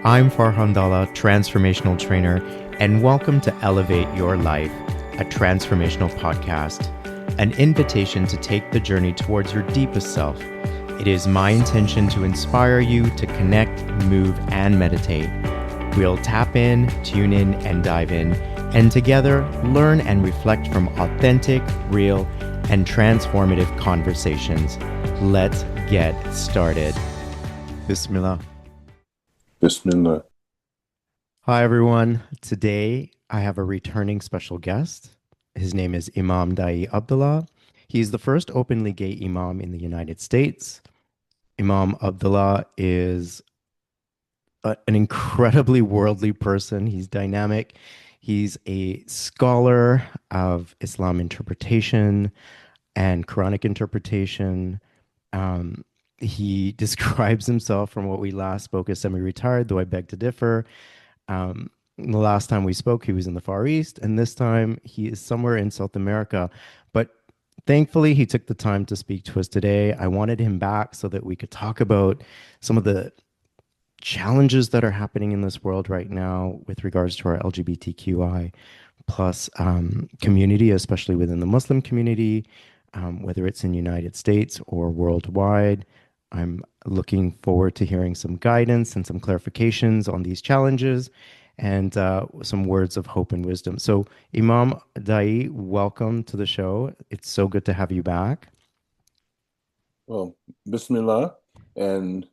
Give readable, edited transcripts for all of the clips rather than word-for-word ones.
I'm Farhan Dalla, transformational trainer, and welcome to Elevate Your Life, a transformational podcast, an invitation to take the journey towards your deepest self. It is my intention to inspire you to connect, move, and meditate. We'll tap in, tune in, and dive in, and together learn and reflect from authentic, real, and transformative conversations. Let's get started. Bismillah. Bismillah. Hi, everyone. Today, I have a returning special guest. His name is Imam Daayiee Abdullah. He's the first openly gay Imam in the United States. Imam Abdullah is an incredibly worldly person. He's dynamic. He's a scholar of Islam interpretation and Quranic interpretation. He describes himself, from what we last spoke, as semi-retired, though I beg to differ. The last time we spoke, he was in the Far East, and this time he is somewhere in South America. But thankfully, he took the time to speak to us today. I wanted him back so that we could talk about some of the challenges that are happening in this world right now with regards to our LGBTQI plus community, especially within the Muslim community, whether it's in the United States or worldwide. I'm looking forward to hearing some guidance and some clarifications on these challenges and some words of hope and wisdom. So, Imam Daayiee, welcome to the show. It's so good to have you back. Well, Bismillah, and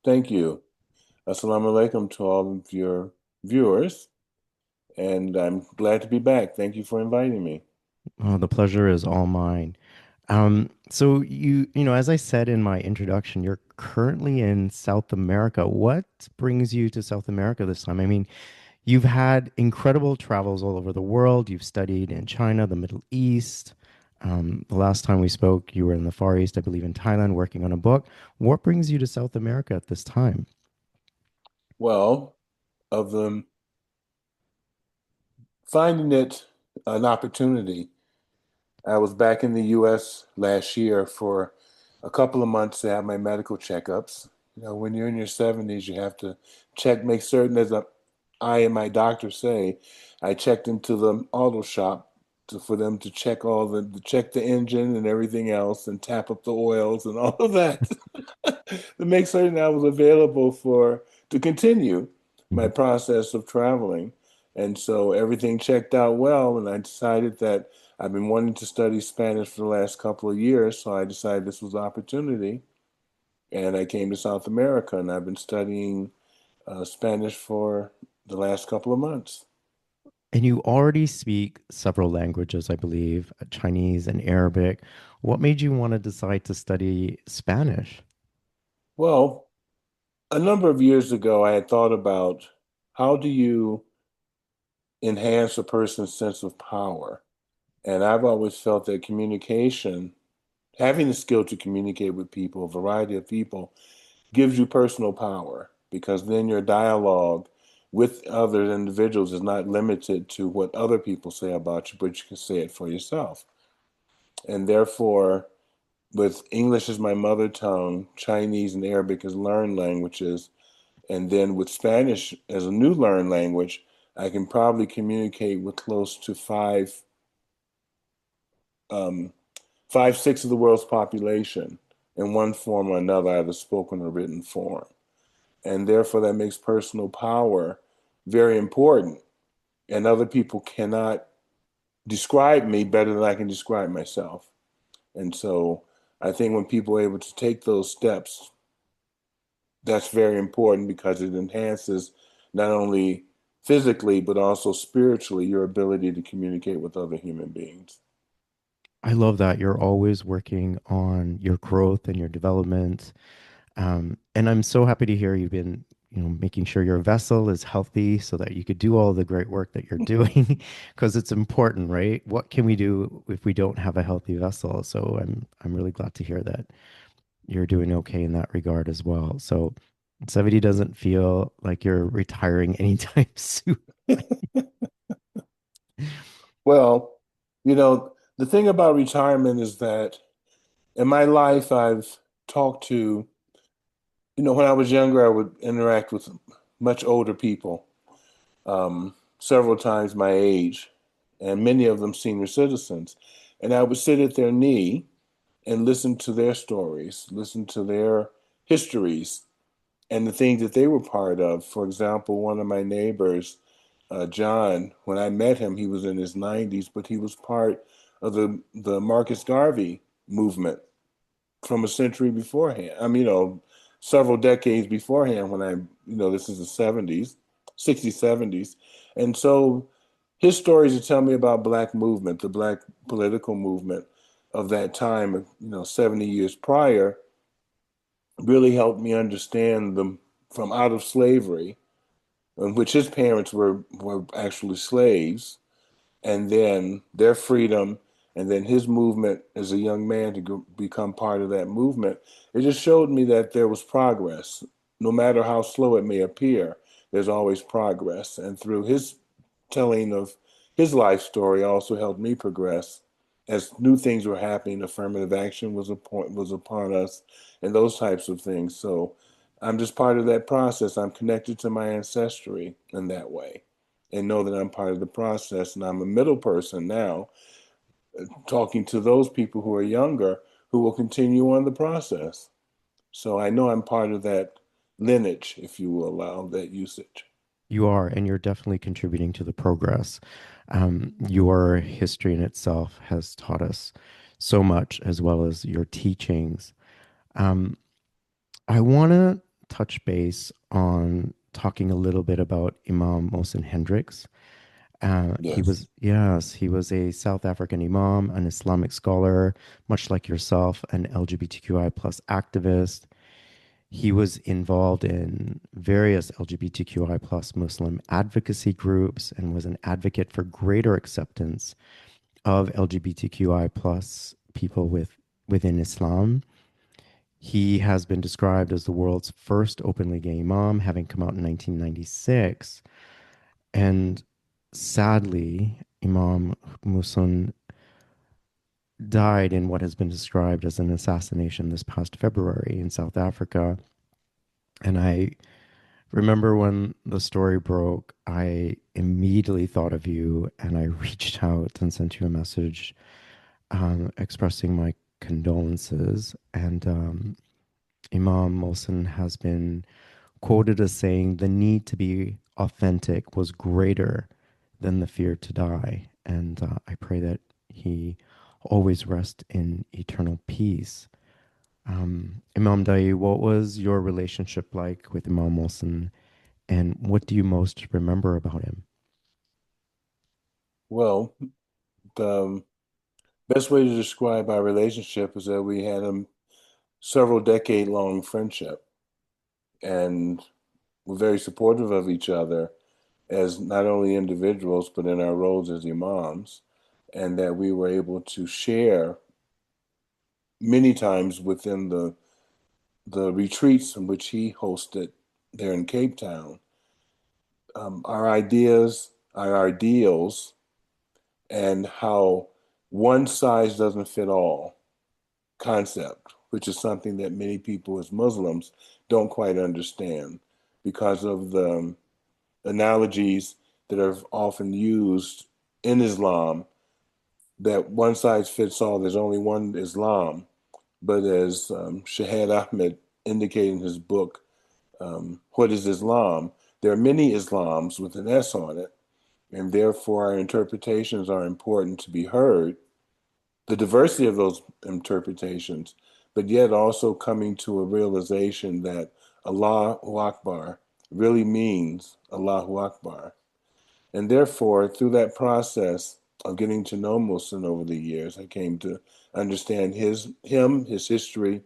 thank you. Assalamu alaikum to all of your viewers, and I'm glad to be back. Thank you for inviting me. Oh, the pleasure is all mine. So as I said in my introduction, you're currently in South America. What brings you to South America this time? I mean, you've had incredible travels all over the world. You've studied in China, the Middle East. The last time we spoke, you were in the Far East, I believe in Thailand, working on a book. What brings you to South America at this time? Well, of them finding it an opportunity. I was back in the U.S. last year for a couple of months to have my medical checkups. You know, when you're in your 70s, you have to make certain, I and my doctor say, I checked into the auto shop for them to check check the engine and everything else and tap up the oils and all of that to make certain I was available to continue my Mhm. process of traveling. And so everything checked out well, and I decided that I've been wanting to study Spanish for the last couple of years, so I decided this was an opportunity. And I came to South America, and I've been studying Spanish for the last couple of months. And you already speak several languages, I believe, Chinese and Arabic. What made you want to decide to study Spanish? Well, a number of years ago, I had thought about how do you enhance a person's sense of power? And I've always felt that communication, having the skill to communicate with people, a variety of people, gives you personal power because then your dialogue with other individuals is not limited to what other people say about you, but you can say it for yourself. And therefore, with English as my mother tongue, Chinese and Arabic as learned languages, and then with Spanish as a new learned language, I can probably communicate with close to um, 5/6 of the world's population in one form or another, either spoken or written form. And therefore, that makes personal power very important. And other people cannot describe me better than I can describe myself. And so I think when people are able to take those steps, that's very important because it enhances not only physically, but also spiritually your ability to communicate with other human beings. I love that you're always working on your growth and your development. And I'm so happy to hear you've been, making sure your vessel is healthy so that you could do all the great work that you're doing, because it's important, right? What can we do if we don't have a healthy vessel? So I'm really glad to hear that you're doing okay in that regard as well. So 70 doesn't feel like you're retiring anytime soon. Well, the thing about retirement is that in my life, I've talked to, when I was younger, I would interact with much older people, several times my age, and many of them senior citizens. And I would sit at their knee and listen to their stories, listen to their histories, and the things that they were part of. For example, one of my neighbors, John, when I met him, he was in his 90s, but he was part of the Marcus Garvey movement from a century beforehand. I mean, several decades beforehand when this is the 70s, 60s, 70s. And so his stories to tell me about Black movement, the Black political movement of that time, 70 years prior, really helped me understand them from out of slavery, in which his parents were actually slaves, and then their freedom, and then his movement as a young man to become part of that movement. It just showed me that there was progress. No matter how slow it may appear, there's always progress. And through his telling of his life story also helped me progress as new things were happening. Affirmative action was upon us, and those types of things. So I'm just part of that process. I'm connected to my ancestry in that way, and know that I'm part of the process. And I'm a middle person now, talking to those people who are younger who will continue on the process. So I know I'm part of that lineage, if you will allow that usage. You are, and you're definitely contributing to the progress. Your history in itself has taught us so much, as well as your teachings. Um, I want to touch base on talking a little bit about Imam Mushin Hendricks. Yes. He was a South African Imam, an Islamic scholar, much like yourself, an LGBTQI plus activist. He was involved in various LGBTQI plus Muslim advocacy groups and was an advocate for greater acceptance of LGBTQI plus people within Islam. He has been described as the world's first openly gay imam, having come out in 1996. And sadly, Imam Mushin died in what has been described as an assassination this past February in South Africa. And I remember when the story broke, I immediately thought of you and I reached out and sent you a message expressing my condolences. And Imam Mohsen has been quoted as saying, the need to be authentic was greater than the fear to die. And I pray that he always rest in eternal peace. Imam Daayiee, what was your relationship like with Imam Mohsen, and what do you most remember about him? Well, the best way to describe our relationship is that we had a several decade long friendship, and we're very supportive of each other as not only individuals, but in our roles as imams, and that we were able to share many times within the retreats in which he hosted there in Cape Town, our ideas, our ideals, and how one size doesn't fit all concept, which is something that many people as Muslims don't quite understand because of the analogies that are often used in Islam, that one size fits all, there's only one Islam. But as Shahid Ahmed indicated in his book, What is Islam? There are many Islams with an S on it, and therefore our interpretations are important to be heard, the diversity of those interpretations, but yet also coming to a realization that Allahu Akbar really means Allahu Akbar. And therefore, through that process of getting to know Muslim over the years, I came to understand his history,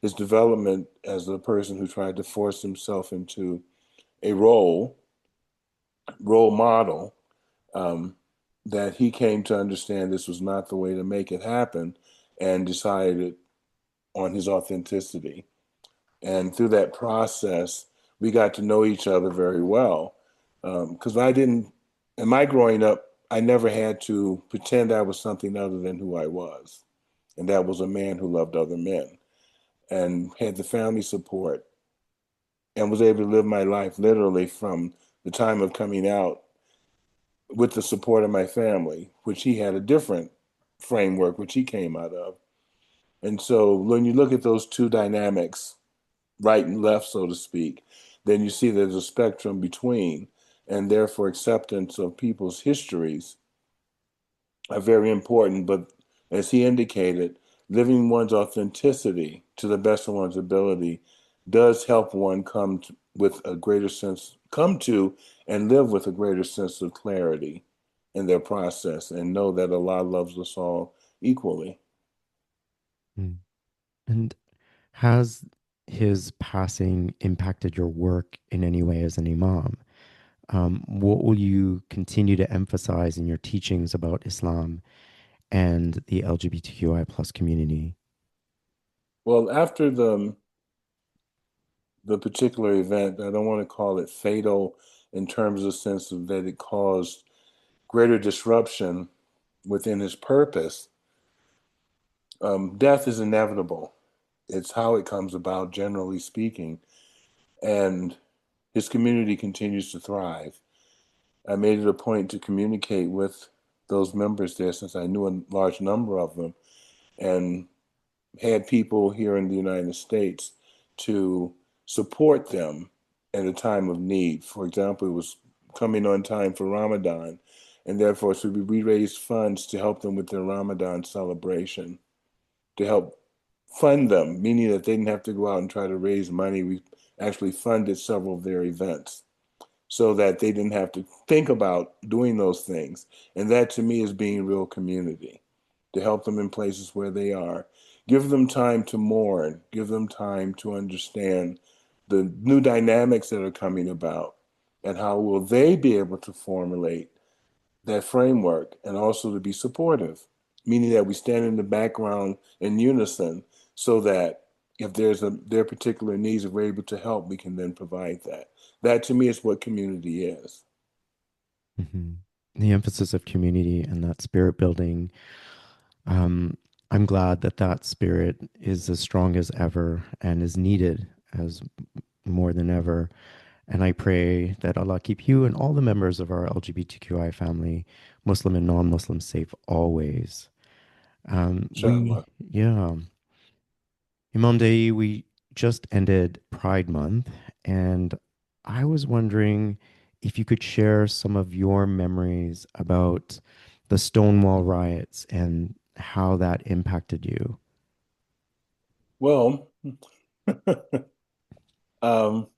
his development as a person who tried to force himself into a role model, um, that he came to understand this was not the way to make it happen, and decided on his authenticity. And through that process, we got to know each other very well. Because in my growing up, I never had to pretend I was something other than who I was. And that was a man who loved other men and had the family support and was able to live my life literally from the time of coming out with the support of my family, which he had a different framework, which he came out of. And so when you look at those two dynamics, right and left, so to speak, then you see there's a spectrum between, and therefore acceptance of people's histories are very important. But as he indicated, living one's authenticity to the best of one's ability does help one with a greater sense, come to and live with a greater sense of clarity in their process and know that Allah loves us all equally. Mm. And has his passing impacted your work in any way as an imam? What will you continue to emphasize in your teachings about Islam and the LGBTQI plus community? Well, after the particular event, I don't want to call it fatal in terms of the sense of that it caused greater disruption within his purpose. Death is inevitable. It's how it comes about, generally speaking. And his community continues to thrive. I made it a point to communicate with those members there since I knew a large number of them and had people here in the United States to support them at a time of need. For example, it was coming on time for Ramadan, and therefore, so we raised funds to help them with their Ramadan celebration, to help fund them, meaning that they didn't have to go out and try to raise money. We actually funded several of their events so that they didn't have to think about doing those things. And that to me is being real community, to help them in places where they are. Give them time to mourn, give them time to understand the new dynamics that are coming about and how will they be able to formulate that framework and also to be supportive, meaning that we stand in the background in unison so that if their particular needs, if we're able to help, we can then provide that. That to me is what community is. Mhm. The emphasis of community and that spirit building. Um, I'm glad that that spirit is as strong as ever and is needed as more than ever. And I pray that Allah keep you and all the members of our LGBTQI family, Muslim and non-Muslim, safe always. Inshallah. Yeah, Imam Daayiee, we just ended Pride Month, and I was wondering if you could share some of your memories about the Stonewall riots and how that impacted you. Well, um,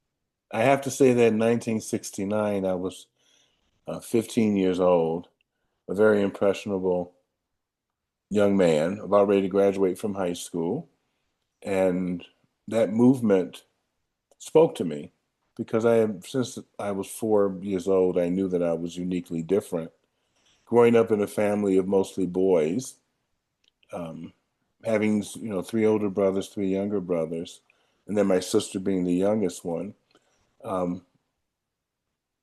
I have to say that in 1969, I was 15 years old, a very impressionable young man, about ready to graduate from high school. And that movement spoke to me because since I was 4 years old, I knew that I was uniquely different. Growing up in a family of mostly boys, um, having three older brothers, three younger brothers, and then my sister being the youngest one, um,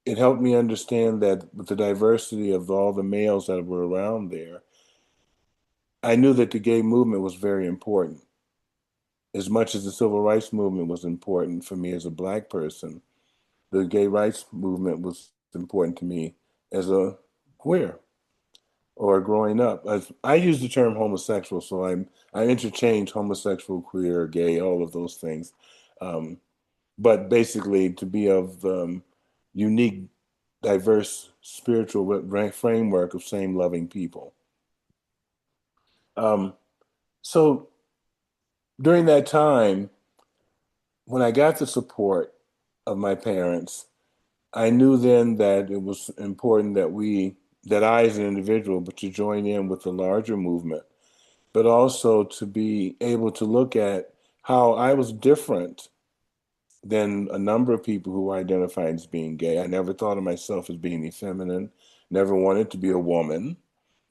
it helped me understand that with the diversity of all the males that were around there, I knew that the gay movement was very important. As much as the civil rights movement was important for me as a Black person, the gay rights movement was important to me as a queer or growing up. As I use the term homosexual, so I interchange homosexual, queer, gay, all of those things. Um, but basically, to be of unique, diverse spiritual framework of same loving people. Um, so during that time, when I got the support of my parents, I knew then that it was important that I as an individual, but to join in with the larger movement, but also to be able to look at how I was different than a number of people who identified as being gay. I never thought of myself as being effeminate, never wanted to be a woman,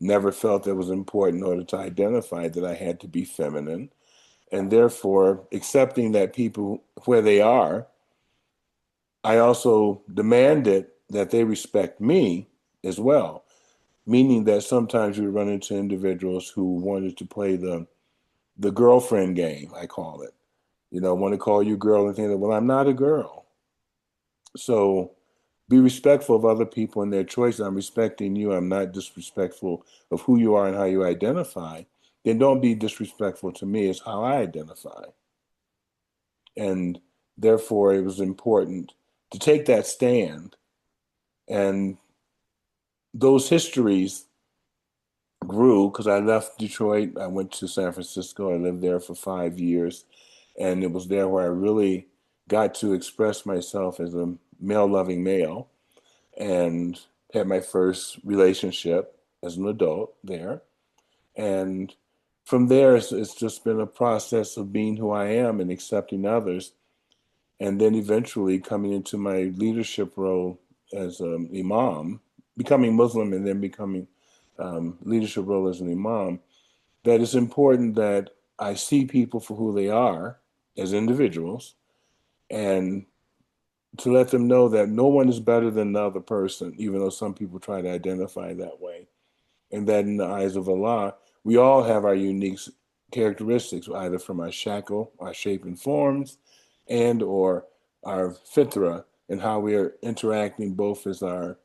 never felt it was important in order to identify that I had to be feminine. And therefore, accepting that people where they are, I also demanded that they respect me as well, meaning that sometimes we run into individuals who wanted to play the girlfriend game, I call it. Want to call you girl and think that, well, I'm not a girl. So be respectful of other people and their choices. I'm respecting you. I'm not disrespectful of who you are and how you identify. Then don't be disrespectful to me. It's how I identify. And therefore, it was important to take that stand. And those histories grew because I left Detroit. I went to San Francisco. I lived there for 5 years. And it was there where I really got to express myself as a male loving male and had my first relationship as an adult there. And from there, it's just been a process of being who I am and accepting others. And then eventually coming into my leadership role as an imam, becoming Muslim and then becoming leadership role as an imam, that it's important that I see people for who they are as individuals and to let them know that no one is better than the other person, even though some people try to identify that way. And that in the eyes of Allah, we all have our unique characteristics, either from our shackle, our shape and forms, and or our fitra, and how we are interacting both as our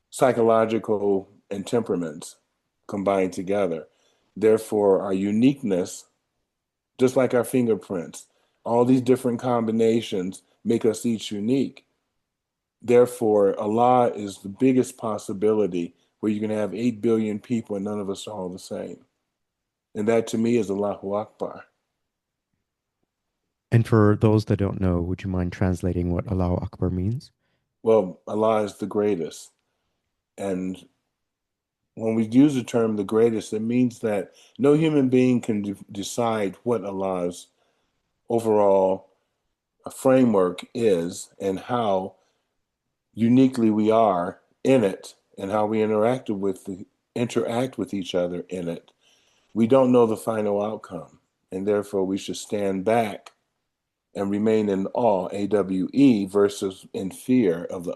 psychological and temperaments combined together. Therefore, our uniqueness, just like our fingerprints, all these different combinations make us each unique. Therefore, Allah is the biggest possibility where you can have 8 billion people and none of us are all the same. And that to me is Allahu Akbar. And for those that don't know, would you mind translating what Allahu Akbar means? Well, Allah is the greatest. And when we use the term the greatest, it means that no human being can decide what Allah's overall framework is and how uniquely we are in it and how we interact with each other in it. We don't know the final outcome, and therefore we should stand back and remain in awe, AWE, versus in fear of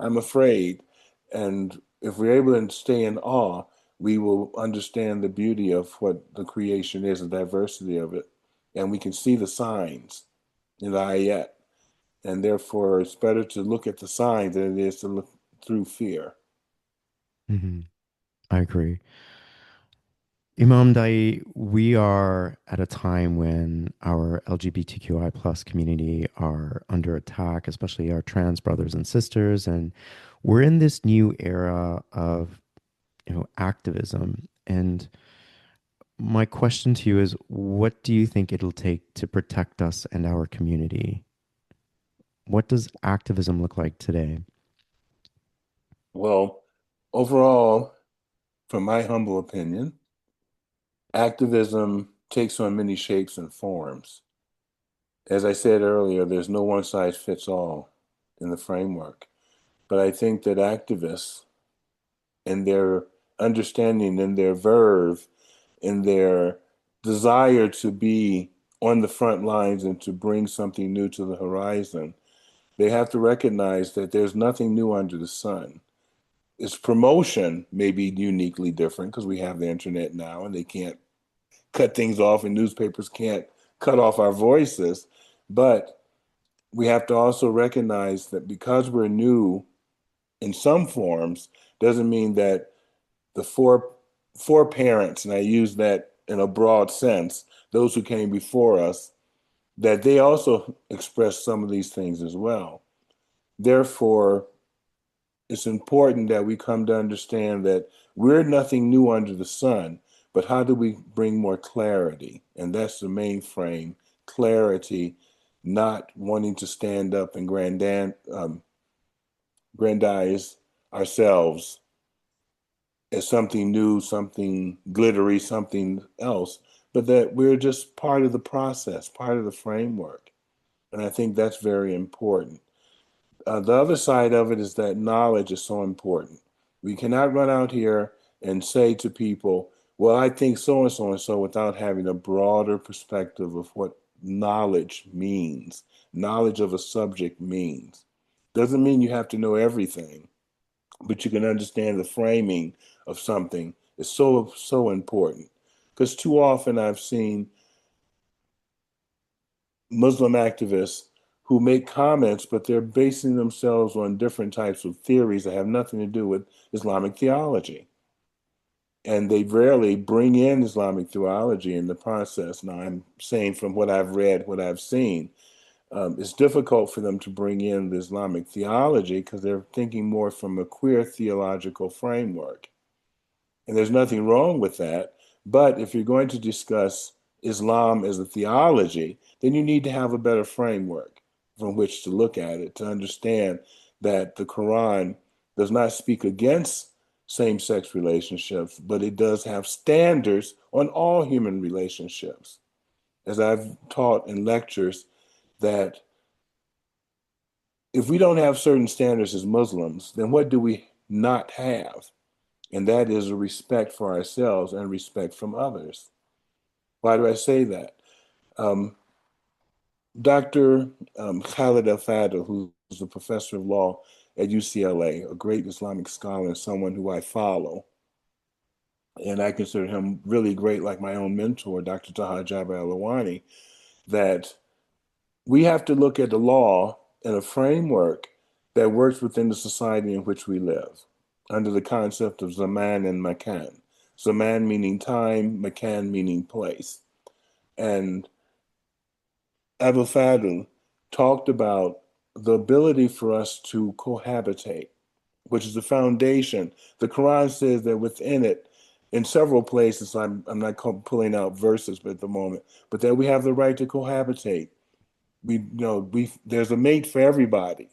I'm afraid. And if we're able to stay in awe, we will understand the beauty of what the creation is, the diversity of it, and we can see the signs in the ayat. And therefore, it's better to look at the signs than it is to look through fear. Hmm. I agree. Imam Daayiee, we are at a time when our LGBTQI plus community are under attack, especially our trans brothers and sisters, and we're in this new era of activism. And my question to you is, what do you think it'll take to protect us and our community? What does activism look like today? Well, overall, from my humble opinion, activism takes on many shapes and forms. As I said earlier, there's no one size fits all in the framework. But I think that activists and their understanding and their verve and their desire to be on the front lines and to bring something new to the horizon, they have to recognize that there's nothing new under the sun. Its promotion may be uniquely different because we have the internet now and they can't cut things off and newspapers can't cut off our voices. But we have to also recognize that because we're new in some forms, doesn't mean that the foreparents, and I use that in a broad sense, those who came before us, that they also expressed some of these things as well. Therefore, it's important that we come to understand that we're nothing new under the sun, but how do we bring more clarity? And that's the main frame, clarity, not wanting to stand up and grandize ourselves as something new, something glittery, something else, but that we're just part of the process, part of the framework. And I think that's very important. The other side of it is that knowledge is so important. We cannot run out here and say to people, well, I think so and so and so without having a broader perspective of what knowledge means, knowledge of a subject means. Doesn't mean you have to know everything, but you can understand the framing of something is so, so important. Because too often I've seen Muslim activists who make comments, but they're basing themselves on different types of theories that have nothing to do with Islamic theology. And they rarely bring in Islamic theology in the process. Now, I'm saying from what I've read, what I've seen, it's difficult for them to bring in the Islamic theology because they're thinking more from a queer theological framework. And there's nothing wrong with that. But if you're going to discuss Islam as a theology, then you need to have a better framework from which to look at it, to understand that the Quran does not speak against same-sex relationships, but it does have standards on all human relationships. As I've taught in lectures, that if we don't have certain standards as Muslims, then what do we not have? And that is a respect for ourselves and respect from others. Why do I say that? Dr. Khalid al-Fadl, who's a professor of law at UCLA, a great Islamic scholar and someone who I follow, and I consider him really great, like my own mentor, Dr. Taha Jaber al-Awani, that we have to look at the law in a framework that works within the society in which we live, under the concept of zaman and makan. Zaman meaning time, makan meaning place. And Abu Fadl talked about the ability for us to cohabitate, which is the foundation. The Quran says that within it, in several places, I'm not pulling out verses at the moment, but that we have the right to cohabitate. There's a mate for everybody.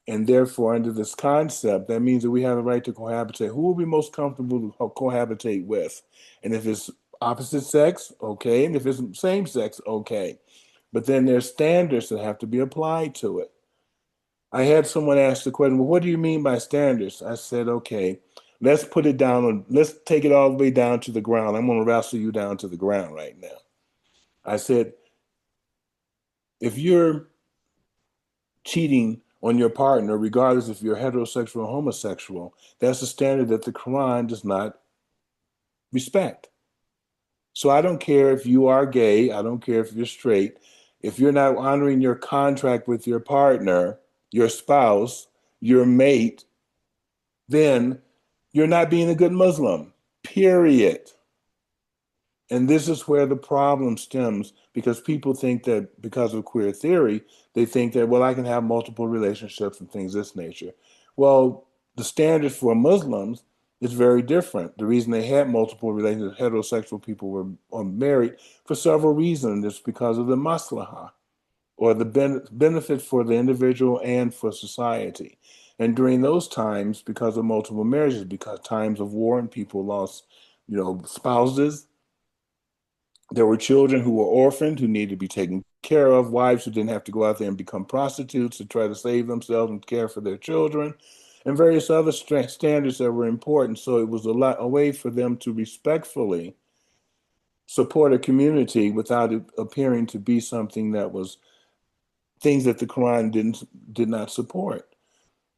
And therefore, under this concept, that means that we have the right to cohabitate. Who will be most comfortable to cohabitate with? And if it's opposite sex, okay. And if it's same sex, okay. But then there's standards that have to be applied to it. I had someone ask the question, well, what do you mean by standards? I said, okay, let's put it down, let's take it all the way down to the ground. I'm going to wrestle you down to the ground right now. I said, if you're cheating on your partner, regardless if you're heterosexual or homosexual, that's a standard that the Quran does not respect. So I don't care if you are gay, I don't care if you're straight, if you're not honoring your contract with your partner, your spouse, your mate, then you're not being a good Muslim, period. And this is where the problem stems, because people think that because of queer theory, they think that, well, I can have multiple relationships and things of this nature. Well, the standard for Muslims is very different. The reason they had multiple relationships, heterosexual people were married for several reasons. It's because of the maslahah, or the benefit for the individual and for society. And during those times, because of multiple marriages, because times of war and people lost, spouses, there were children who were orphaned, who needed to be taken care of, wives who didn't have to go out there and become prostitutes to try to save themselves and care for their children, and various other standards that were important. So it was a way for them to respectfully support a community without it appearing to be something that was things that the Quran did not support.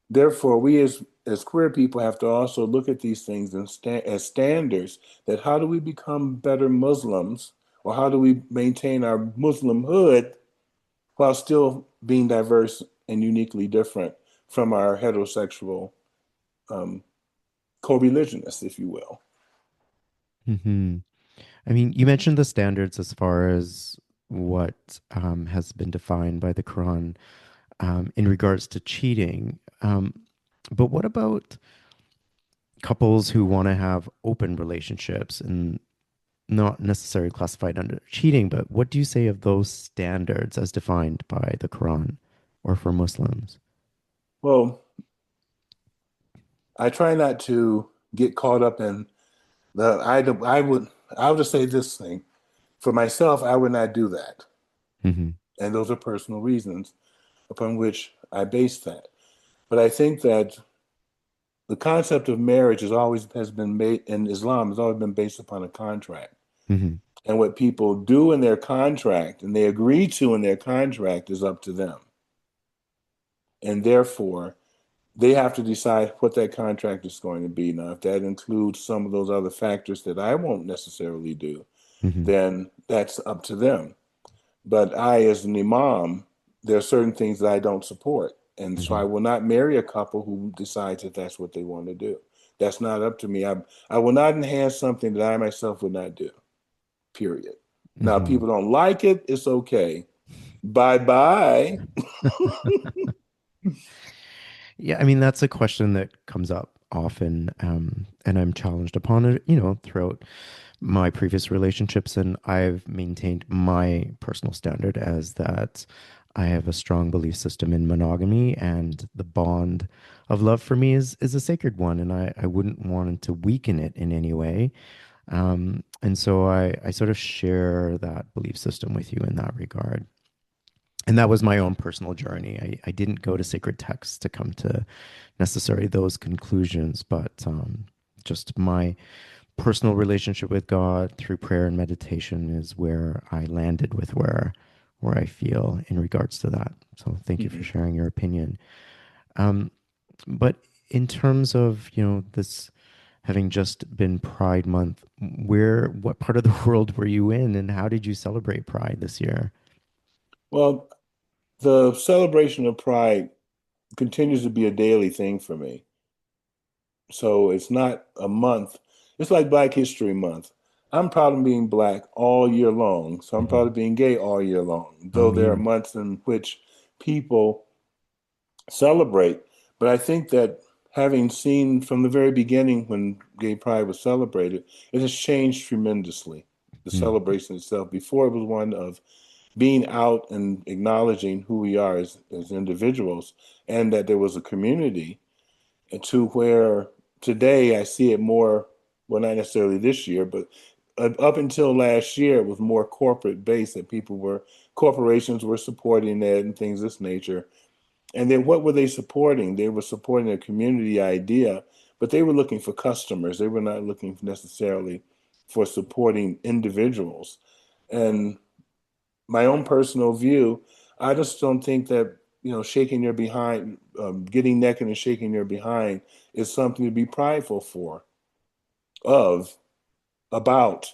Therefore, we as queer people have to also look at these things as standards, that how do we become better Muslims, or how do we maintain our Muslimhood while still being diverse and uniquely different from our heterosexual co-religionists, if you will. Hmm. I mean, you mentioned the standards as far as what has been defined by the Quran in regards to cheating. But what about couples who want to have open relationships and not necessarily classified under cheating, but what do you say of those standards as defined by the Quran or for Muslims? Well, I try not to get caught up in I would just say this thing. For myself, I would not do that. Hmm. And those are personal reasons upon which I base that. But I think that the concept of marriage has been made in Islam has always been based upon a contract. Hmm. And what people do in their contract and they agree to in their contract is up to them. And therefore, they have to decide what that contract is going to be. Now, if that includes some of those other factors that I won't necessarily do, Hmm. then that's up to them. But I, as an imam, there are certain things that I don't support. And so I Hmm. will not marry a couple who decides that that's what they want to do. That's not up to me. I will not enhance something that I myself would not do, period. Now, if Hmm. people don't like it, it's okay. Bye bye. Yeah, I mean, that's a question that comes up often, and I'm challenged upon it, throughout my previous relationships. And I've maintained my personal standard as that I have a strong belief system in monogamy, and the bond of love for me is a sacred one, and I wouldn't want to weaken it in any way. And so I sort of share that belief system with you in that regard. And that was my own personal journey. I didn't go to sacred texts to come to necessarily those conclusions, but just my personal relationship with God through prayer and meditation is where I landed with where I feel in regards to that. So thank you for Mhm. sharing your opinion. Um, but in terms of, this having just been Pride Month, what part of the world were you in, and how did you celebrate Pride this year? Well, the celebration of Pride continues to be a daily thing for me. So it's not a month. It's like Black History Month. I'm proud of being Black all year long. So I'm proud Mhm. of being gay all year long, though there are Amen. months in which people celebrate. But I think that having seen from the very beginning when gay pride was celebrated, it has changed tremendously. The Mm. celebration itself. Before it was one of being out and acknowledging who we are as individuals and that there was a community, and to where today I see it more, well, not necessarily this year, but up until last year, it was more corporate based that corporations were supporting it and things of this nature. And then what were they supporting? They were supporting a community idea, but they were looking for customers. They were not looking necessarily for supporting individuals. And my own personal view, I just don't think that, shaking your behind, getting naked and shaking your behind is something to be prideful of, about.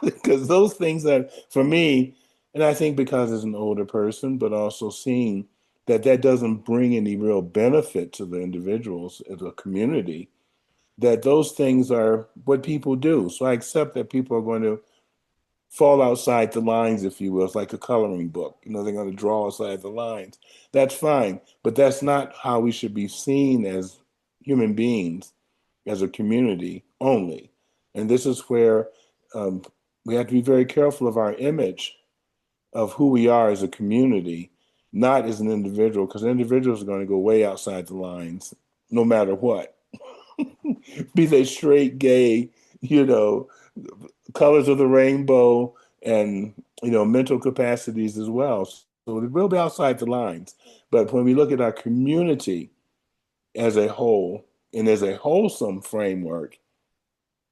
Because those things that, for me, and I think because as an older person, but also seeing that that doesn't bring any real benefit to the individuals as a community, that those things are what people do. So I accept that people are going to fall outside the lines, if you will. It's like a coloring book. They're going to draw outside the lines. That's fine, but that's not how we should be seen as human beings, as a community only. And this is where um, we have to be very careful of our image of who we are as a community, not as an individual, because individuals are going to go way outside the lines no matter what. Be they straight, gay, you know, colors of the rainbow, and mental capacities as well. So it will be outside the lines. But when we look at our community as a whole and as a wholesome framework,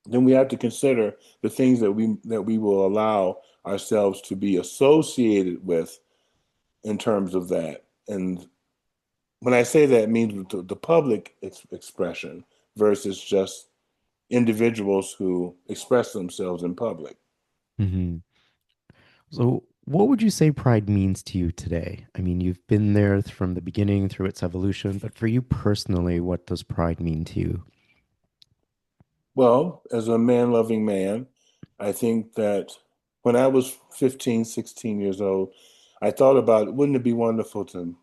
then we have to consider the things that we will allow ourselves to be associated with in terms of that. And when I say that, it means the public expression versus just individuals who express themselves in public. Hmm. So, what would you say pride means to you today? I mean, you've been there from the beginning through its evolution, but for you personally, what does pride mean to you? Well, as a man-loving man, I think that when I was 15, 16 years old, I thought about, wouldn't it be wonderful to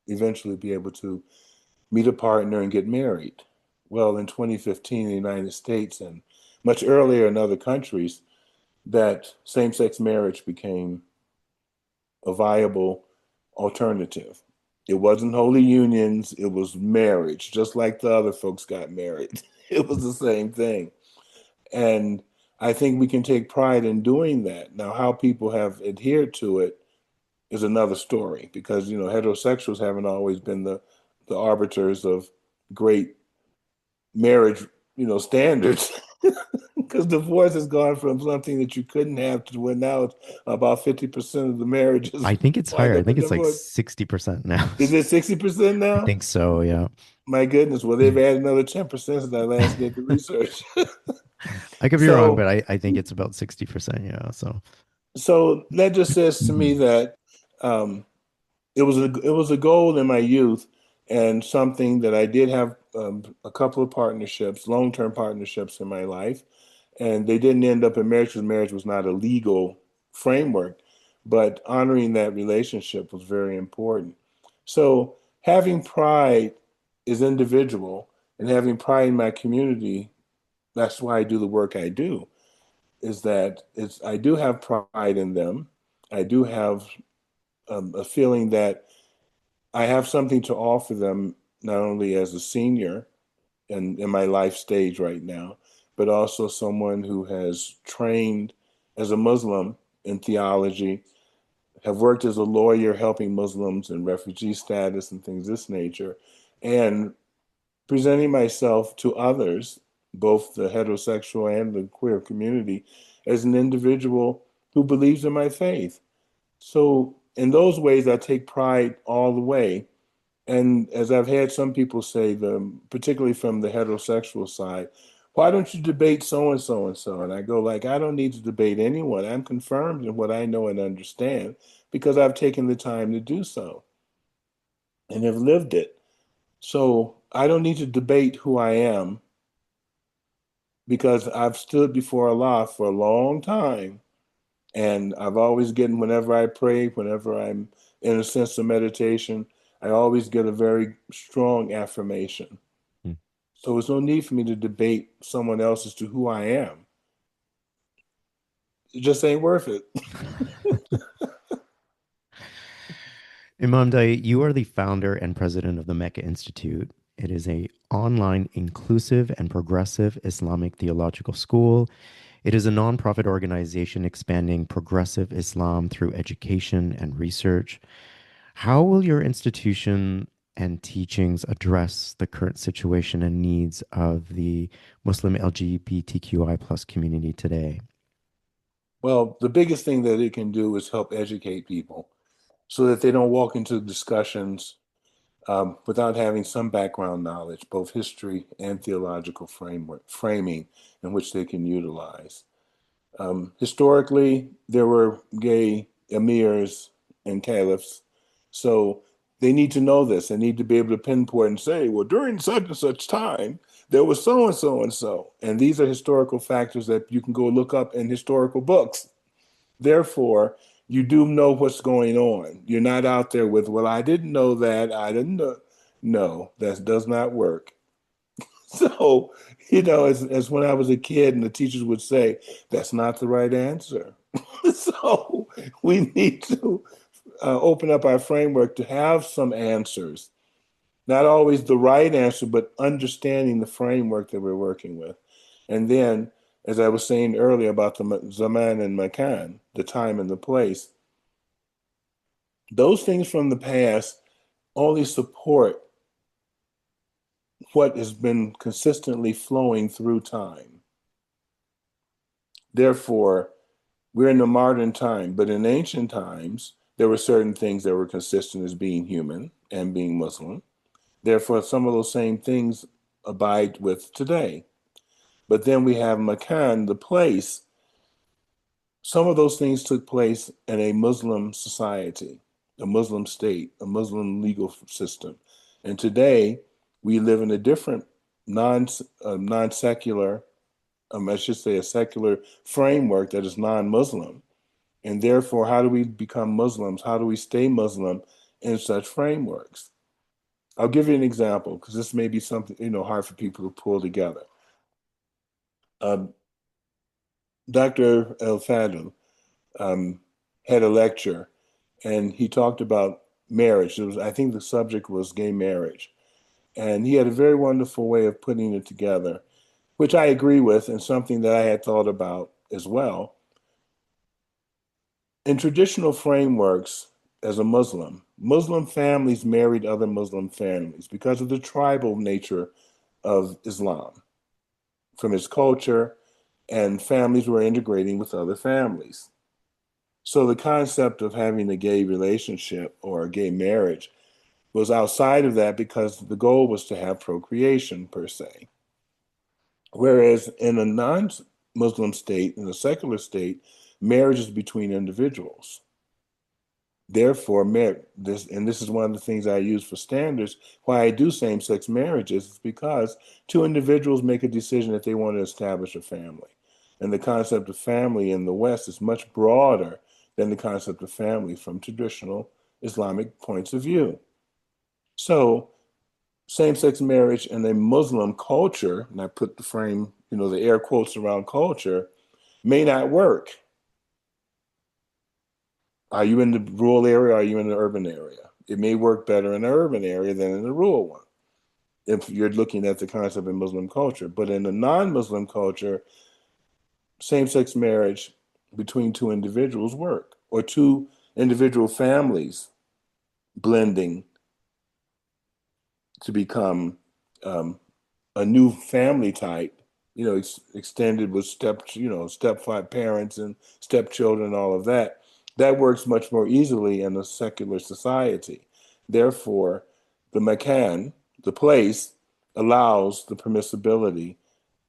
eventually be able to meet a partner and get married? Well, in 2015 in the United States and much earlier in other countries, that same-sex marriage became a viable alternative. It wasn't holy unions, it was marriage, just like the other folks got married. It was the same thing. And I think we can take pride in doing that. Now, how people have adhered to it is another story because, heterosexuals haven't always been the arbiters of great marriage, standards. Because divorce has gone from something that you couldn't have to where now it's about 50% of the marriages I think it's wind higher. I up in think it's like divorce. 60% now. Is it 60% I now? think so, yeah. My goodness. Well, they've added another 10% since I last did the research. I could be wrong, So, but I think it's about 60%, yeah. So, so that just says to me that um, it was a goal in my youth, and something that I did have a couple of partnerships, long-term partnerships in my life, and they didn't end up in marriage because marriage was not a legal framework, but honoring that relationship was very important. So having pride is individual, and having pride in my community, that's why I do the work I do, is that I do have pride in them. I do have a feeling that I have something to offer them, not only as a senior in my life stage right now, but also someone who has trained as a Muslim in theology, have worked as a lawyer helping Muslims in refugee status and things of this nature, and presenting myself to others, both the heterosexual and the queer community, as an individual who believes in my faith. So in those ways, I take pride all the way. And as I've had some people say, particularly from the heterosexual side, why don't you debate so and so and so? And I go like, I don't need to debate anyone. I'm confirmed in what I know and understand because I've taken the time to do so and have lived it. So I don't need to debate who I am because I've stood before Allah for a long time. And I've always getting, whenever I pray, whenever I'm in a sense of meditation, I always get a very strong affirmation. Mm. So there's no need for me to debate someone else as to who I am. It just ain't worth it. Imam Daayiee, you are the founder and president of the Mecca Institute. It is a online inclusive and progressive Islamic theological school. It is a nonprofit organization expanding progressive Islam through education and research. How will your institution and teachings address the current situation and needs of the Muslim LGBTQI plus community today? Well, the biggest thing that it can do is help educate people so that they don't walk into discussions without having some background knowledge, both history and theological framing in which they can utilize. Historically, there were gay emirs and caliphs, so they need to know this. They need to be able to pinpoint and say, well, during such and such time, there was so and so and so. And these are historical factors that you can go look up in historical books. Therefore, you do know what's going on. You're not out there with, well, I didn't know that. I didn't know. No, that does not work. So, as when I was a kid and the teachers would say, that's not the right answer. So we need to open up our framework to have some answers. Not always the right answer, but understanding the framework that we're working with. And then, as I was saying earlier about the zaman and makan, the time and the place, those things from the past only support what has been consistently flowing through time. Therefore, we're in the modern time, but in ancient times, there were certain things that were consistent as being human and being Muslim. Therefore, some of those same things abide with today. But then we have Makan, the place. Some of those things took place in a Muslim society, a Muslim state, a Muslim legal system. And today, we live in a different non-secular, I should say a secular framework that is non-Muslim. And therefore, how do we become Muslims? How do we stay Muslim in such frameworks? I'll give you an example because this may be something hard for people to pull together. Um, Dr. El Fadl had a lecture, and he talked about marriage. I think the subject was gay marriage, and he had a very wonderful way of putting it together, which I agree with, and something that I had thought about as well. In traditional frameworks, as a Muslim families married other Muslim families because of the tribal nature of Islam, from its culture, and families were integrating with other families. So the concept of having a gay relationship or a gay marriage was outside of that because the goal was to have procreation per se. Whereas in a non-Muslim state, in a secular state, marriage is between individuals. Therefore, this is one of the things I use for standards. Why I do same-sex marriages is because two individuals make a decision that they want to establish a family. And the concept of family in the West is much broader than the concept of family from traditional Islamic points of view. So, same-sex marriage in a Muslim culture, and I put the frame, the air quotes around culture, may not work. Are you in the rural area? Or are you in the urban area? It may work better in the urban area than in the rural one, if you're looking at the concept in Muslim culture. But in a non-Muslim culture, same-sex marriage between two individuals work, or two individual families blending to become a new family type, extended with step parents and stepchildren, all of that. That works much more easily in a secular society. Therefore, the makan, the place, allows the permissibility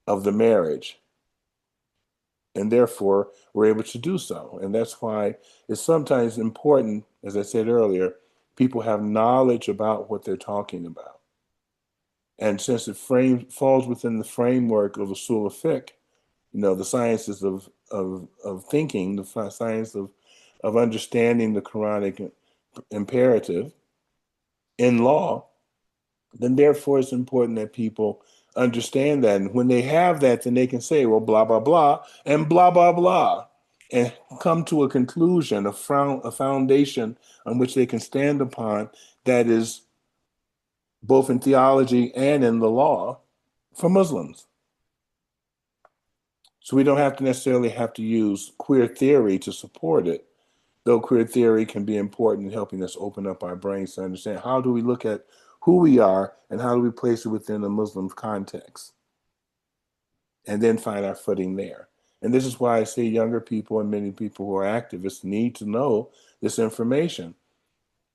of the marriage. And therefore, we're able to do so. And that's why it's sometimes important, as I said earlier, people have knowledge about what they're talking about. And since it falls within the framework of usul fiqh, the sciences of thinking, the science of understanding the Quranic imperative in law, then therefore it's important that people understand that. And when they have that, then they can say, well, blah, blah, blah, and blah, blah, blah, and come to a conclusion, a foundation on which they can stand upon that is both in theology and in the law for Muslims. So we don't have to necessarily have to use queer theory to support it, though queer theory can be important in helping us open up our brains to understand how do we look at who we are and how do we place it within a Muslim context, and then find our footing there. And this is why I say younger people and many people who are activists need to know this information.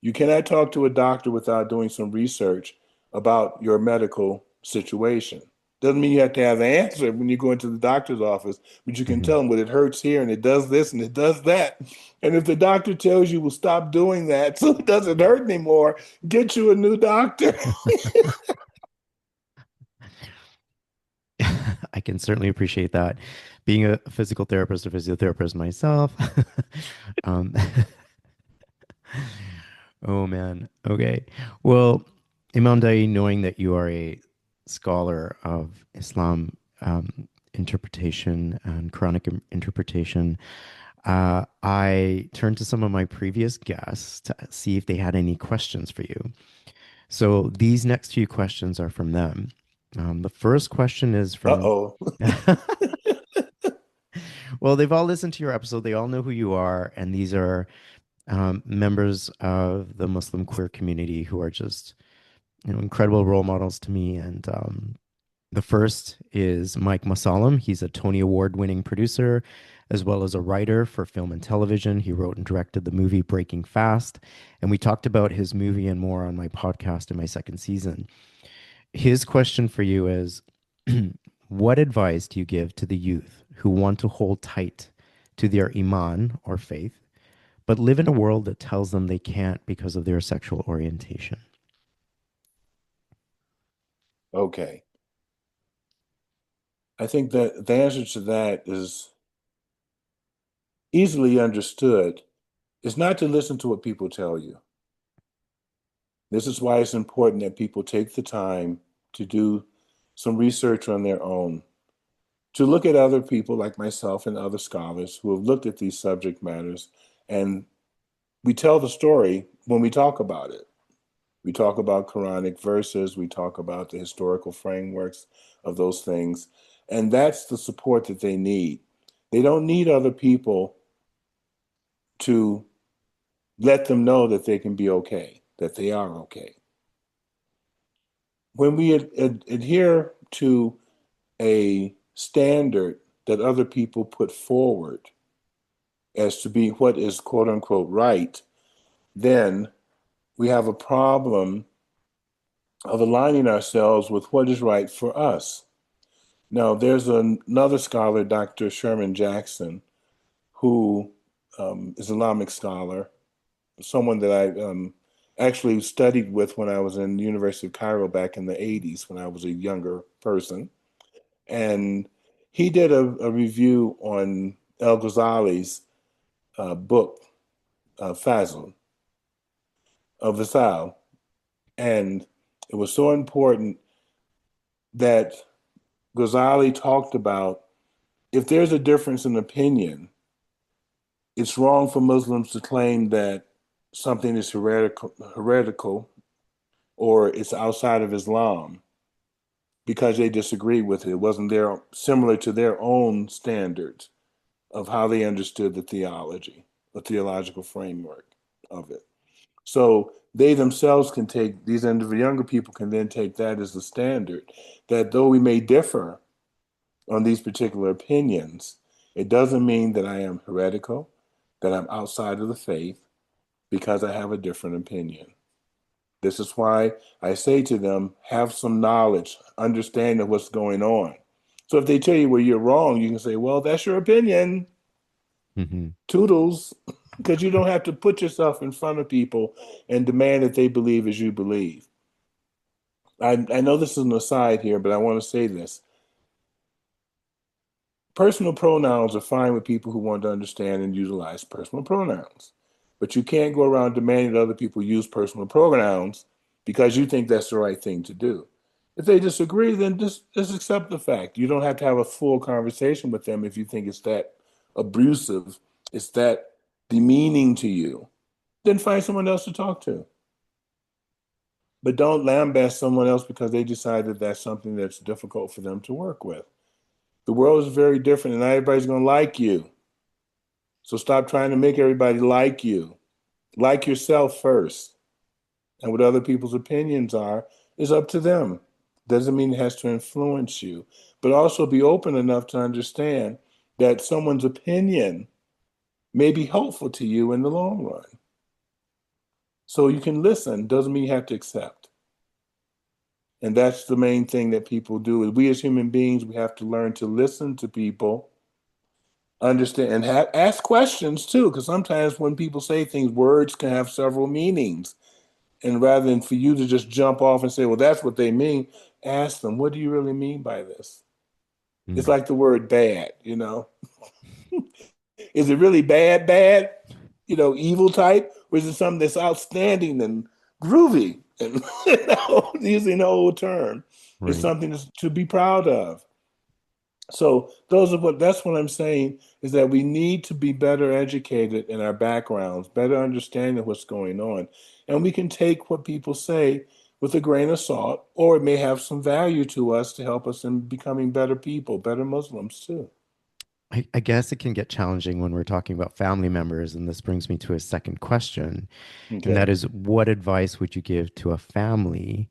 You cannot talk to a doctor without doing some research about your medical situation. Doesn't mean you have to have the answer when you go into the doctor's office, but you can Mhm. tell them, well, it hurts here and it does this and it does that. And if the doctor tells you, well, stop doing that so it doesn't hurt anymore, get you a new doctor. I can certainly appreciate that. Being a physical therapist or physiotherapist myself. um, oh man. Okay. Well, Imam Daayiee, knowing that you are a scholar of Islam interpretation and Quranic interpretation, I turned to some of my previous guests to see if they had any questions for you. So these next few questions are from them. The first question is from, Uh-oh. well, they've all listened to your episode. They all know who you are. And these are members of the Muslim queer community who are just, incredible role models to me. And the first is Mike Mosallam. He's a Tony Award winning producer, as well as a writer for film and television. He wrote and directed the movie Breaking Fast. And we talked about his movie and more on my podcast in my second season. His question for you is what advice do you give to the youth who want to hold tight to their Iman or faith, but live in a world that tells them they can't because of their sexual orientation? Okay. I think that the answer to that is easily understood. It's not to listen to what people tell you. This is why it's important that people take the time to do some research on their own, to look at other people like myself and other scholars who have looked at these subject matters. And we tell the story when we talk about it. We talk about Quranic verses, we talk about the historical frameworks of those things. And that's the support that they need. They don't need other people to let them know that they can be okay, that they are okay. When we adhere to a standard that other people put forward as to be what is quote unquote right, then we have a problem of aligning ourselves with what is right for us. Now, there's another scholar, Dr. Sherman Jackson, who is an Islamic scholar, someone that I actually studied with when I was in the University of Cairo back in the 80s when I was a younger person. And he did a review on El Ghazali's book, Fazl, of Vasal. And it was so important that Ghazali talked about if there's a difference in opinion, it's wrong for Muslims to claim that something is heretical or it's outside of Islam because they disagree with it. It wasn't their similar to their own standards of how they understood the theology, the theological framework of it. So they themselves can take these younger people can then take that as the standard that though we may differ on these particular opinions, it doesn't mean that I am heretical, that I'm outside of the faith because I have a different opinion. This is why I say to them, have some knowledge, understand of what's going on. So if they tell you where you're wrong, you can say, well, that's your opinion. Hmm. Toodles, because you don't have to put yourself in front of people and demand that they believe as you believe. I know this is an aside here, but I want to say this. Personal pronouns are fine with people who want to understand and utilize personal pronouns. But you can't go around demanding that other people use personal pronouns because you think that's the right thing to do. If they disagree, then just accept the fact. You don't have to have a full conversation with them if you think it's that abusive, it's that demeaning to you. Then find someone else to talk to. But don't lambast someone else because they decide that that's something that's difficult for them to work with. The world is very different and not everybody's going to like you. So stop trying to make everybody like you. Like yourself first. And what other people's opinions are is up to them. Doesn't mean it has to influence you, but also be open enough to understand that someone's opinion may be helpful to you in the long run. So you can listen, doesn't mean you have to accept. And that's the main thing that people do. Is we as human beings, we have to learn to listen to people, understand, and ask questions too, because sometimes when people say things, words can have several meanings. And rather than for you to just jump off and say, well, that's what they mean, ask them, what do you really mean by this? It's Mm. like the word bad, Is it really bad, bad? Evil type? Or is it something that's outstanding and groovy? And using the old term, it's Right. something to be proud of. So that's what I'm saying is that we need to be better educated in our backgrounds, better understanding what's going on. And we can take what people say with a grain of salt, or it may have some value to us to help us in becoming better people, better Muslims too. I guess it can get challenging when we're talking about family members. And this brings me to a second question. And Okay. that is, what advice would you give to a family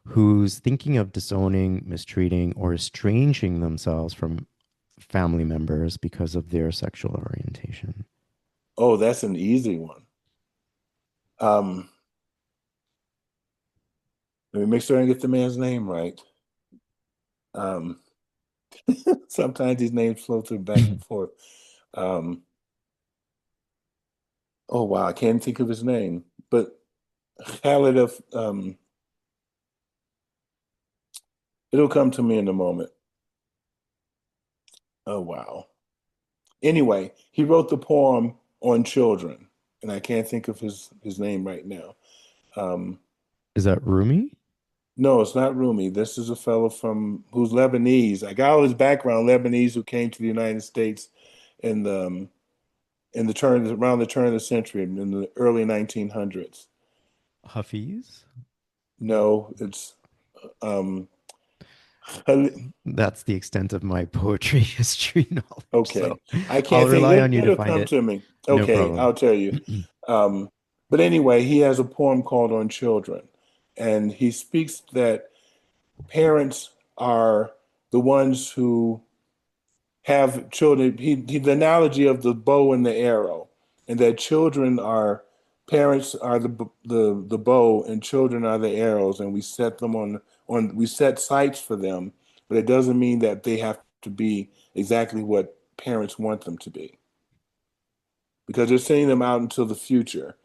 who's thinking of disowning, mistreating, or estranging themselves from family members because of their sexual orientation? Oh, that's an easy one. Um, Let me make sure I get the man's name right. Um, Sometimes these names flow through back and forth. Um, oh wow, I can't think of his name, but Khalid of it'll come to me in a moment. Oh wow. Anyway, he wrote the poem on children, and I can't think of his name right now. Um, Is that Rumi? no, it's not Rumi. This is a fellow from who's Lebanese. I got all his background Lebanese who came to the United States in the turn around the turn of the century in the early 1900s. Hafiz? No, it's um, Khalid- That's the extent of my poetry history knowledge. So okay. I I'll can't think. rely on you to It'll find come it. to me. No Okay, problem. I'll tell you. Um, but anyway, he has a poem called On Children, and he speaks that parents are the ones who have children. The analogy of the bow and the arrow, and that children are parents are the bow and children are the arrows, and we set them we set sights for them, but it doesn't mean that they have to be exactly what parents want them to be because they're sending them out into the future.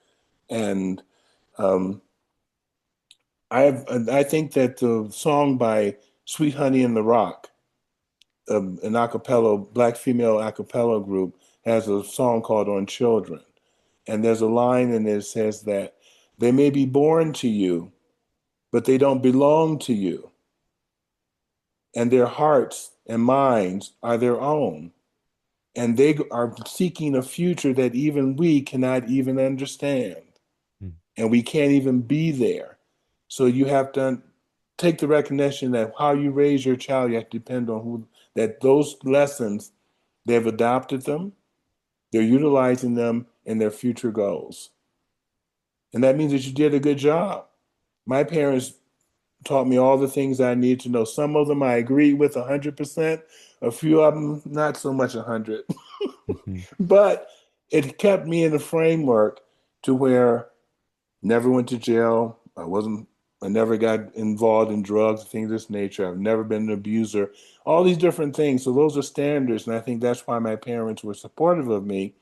And um, I think that the song by Sweet Honey in the Rock, an a cappella, black female a cappella group, has a song called On Children. And there's a line in there that says that they may be born to you, but they don't belong to you. And their hearts and minds are their own. And they are seeking a future that even we cannot even understand. Mm. And we can't even be there. So you have to take the recognition that how you raise your child, you have to depend on who, that those lessons, they've adopted them, they're utilizing them in their future goals. And that means that you did a good job. My parents taught me all the things I need to know. Some of them I agree with 100%, a few of them not so much 100. Mhm. But it kept me in a framework to where never went to jail. I never got involved in drugs, things of this nature. I've never been an abuser, all these different things. So those are standards. And I think that's why my parents were supportive of me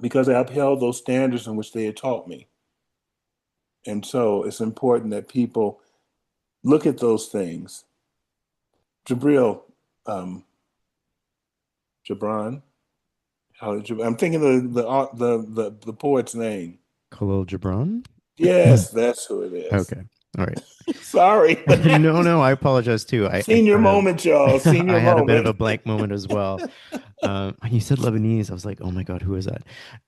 because I upheld those standards in which they had taught me. And so it's important that people look at those things. Jabril, um, Jabran, I'm thinking of the poet's name. Khalil Gibran? Yes, that's who it is. Okay. All right. Sorry, but No, no, I apologize too. I senior kind of moment, y'all. I Senior had a bit of moment. a blank moment as well. When you said Lebanese, I was like, oh my God, who is that?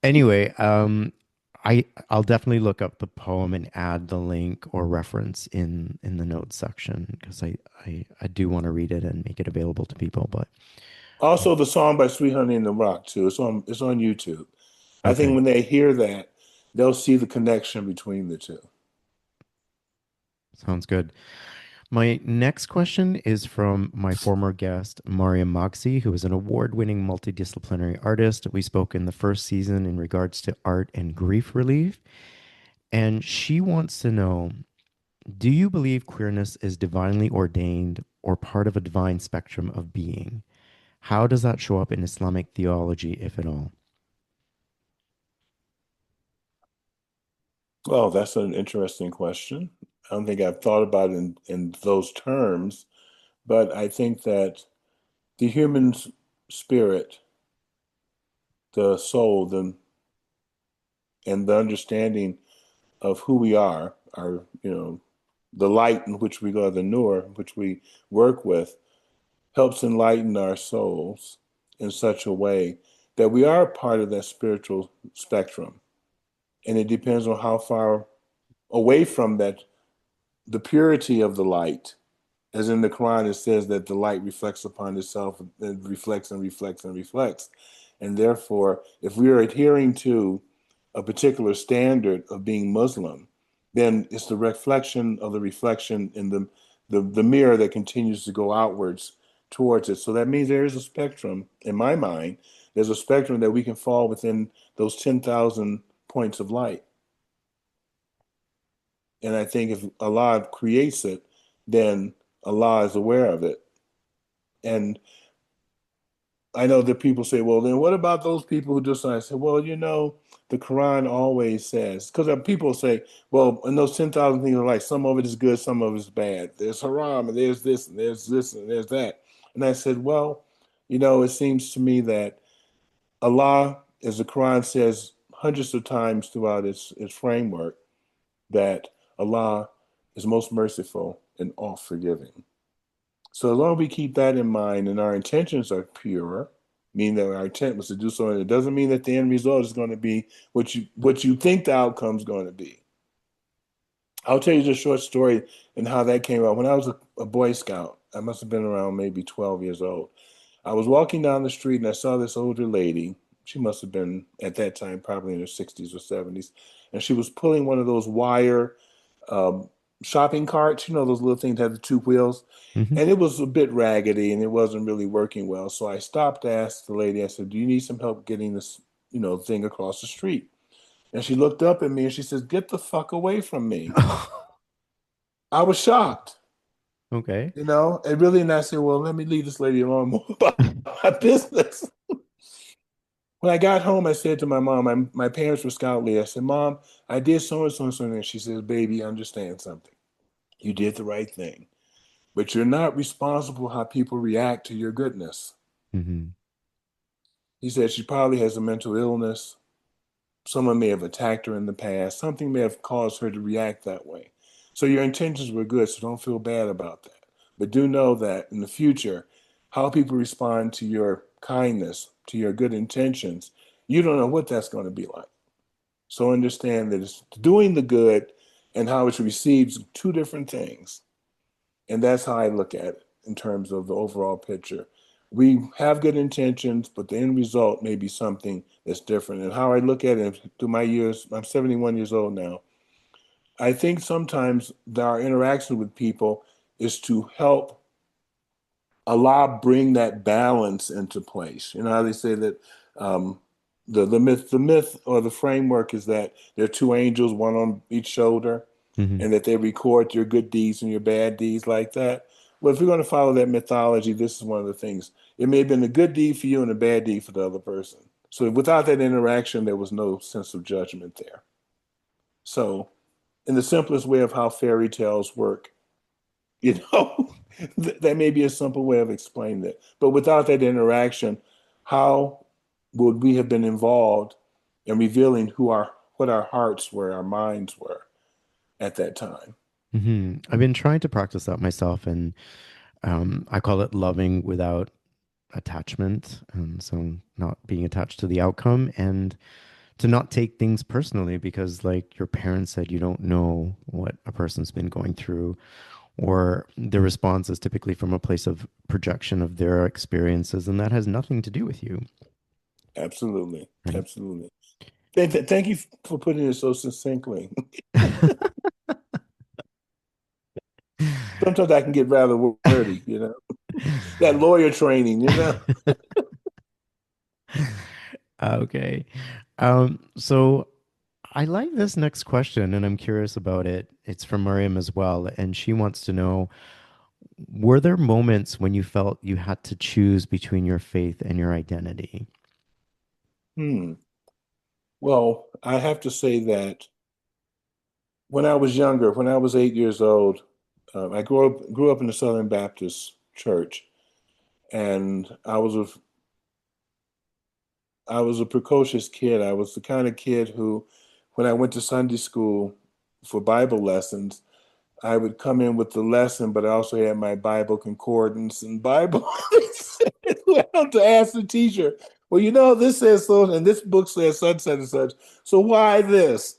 Anyway, I'll definitely look up the poem and add the link or reference in the notes section because I do want to read it and make it available to people. But Also, the song by Sweet Honey in the Rock too. It's on YouTube. I think okay, when they hear that, they'll see the connection between the two. sounds good. My next question is from my former guest, Mariam Magsi, who is an award-winning multidisciplinary artist. We spoke in the first season in regards to art and grief relief. And she wants to know, do you believe queerness is divinely ordained or part of a divine spectrum of being? How does that show up in Islamic theology, if at all? Well, that's an interesting question. I don't think I've thought about it in those terms, but I think that the human spirit, the soul, and the understanding of who we are, the light in which we go, the nur, which we work with, helps enlighten our souls in such a way that we are part of that spiritual spectrum. And it depends on how far away from that, the purity of the light. As in the Quran, it says that the light reflects upon itself and reflects and reflects and reflects. And therefore, if we are adhering to a particular standard of being Muslim, then it's the reflection of the reflection in the mirror that continues to go outwards towards it. So that means there is a spectrum, in my mind, there's a spectrum that we can fall within those 10,000 points of light. And I think if Allah creates it, then Allah is aware of it. And I know that people say, well, then what about those people who just, I said, well, the Quran always says, because people say, well, in those 10,000 things of life, some of it is good, some of it is bad. There's haram, and there's this, and there's this, and there's that. And I said, well, it seems to me that Allah, as the Quran says hundreds of times throughout its framework, that Allah is most merciful and oft forgiving. So as long as we keep that in mind and our intentions are pure, meaning that our intent was to do something, it doesn't mean that the end result is going to be what you think the outcome is going to be. I'll tell you just a short story and how that came out. When I was a Boy Scout, I must have been around maybe 12 years old. I was walking down the street and I saw this older lady. She must have been at that time probably in her 60s or 70s, and she was pulling one of those wire um, shopping carts. Those little things that have the two wheels, Hmm. and it was a bit raggedy and it wasn't really working well. So I stopped to ask the lady. I said, "Do you need some help getting this, thing across the street?" And she looked up at me and she says, "Get the fuck away from me." I was shocked. Okay. And really, and I said, well, let me leave this lady alone more about my business. When I got home, I said to my mom, my parents were scout leaders. I said, Mom, I did so and so and so. And she says, baby, understand something. You did the right thing, but you're not responsible how people react to your goodness. Hmm. He said she probably has a mental illness. Someone may have attacked her in the past. Something may have caused her to react that way. So your intentions were good, so don't feel bad about that. But do know that in the future, how people respond to your kindness, to your good intentions, you don't know what that's going to be like. So understand that it's doing the good and how it's received two different things. And that's how I look at it in terms of the overall picture. We have good intentions, but the end result may be something that's different. And how I look at it through my years, I'm 71 years old now. I think sometimes our interaction with people is to help bring that balance into place. You know how they say that um, the myth or the framework is that there are two angels, one on each shoulder, Hmm. and that they record your good deeds and your bad deeds like that. Well, if you're going to follow that mythology, this is one of the things. It may have been a good deed for you and a bad deed for the other person. So without that interaction, there was no sense of judgment there. So, in the simplest way of how fairy tales work, you know, that may be a simple way of explaining it. But without that interaction, how would we have been involved in revealing what our hearts were, our minds were at that time? Hmm. I've been trying to practice that myself, and I call it loving without attachment. And so not being attached to the outcome and to not take things personally because, like your parents said, you don't know what a person's been going through, or the response is typically from a place of projection of their experiences, and that has nothing to do with you, Absolutely. right? Absolutely. Thank you for putting it so succinctly. Sometimes I can get rather wordy, you know, that lawyer training, you know. Okay. So I like this next question and I'm curious about it. It's from Mariam as well. And she wants to know, were there moments when you felt you had to choose between your faith and your identity? Hmm. Well, I have to say that when I was younger, when I was 8 years old, I grew up in the Southern Baptist Church, and I was a precocious kid. I was the kind of kid who, when I went to Sunday school for Bible lessons, I would come in with the lesson, but I also had my Bible concordance and Bible. Well, to ask the teacher, well, this says so, and this book says such and such. So why this?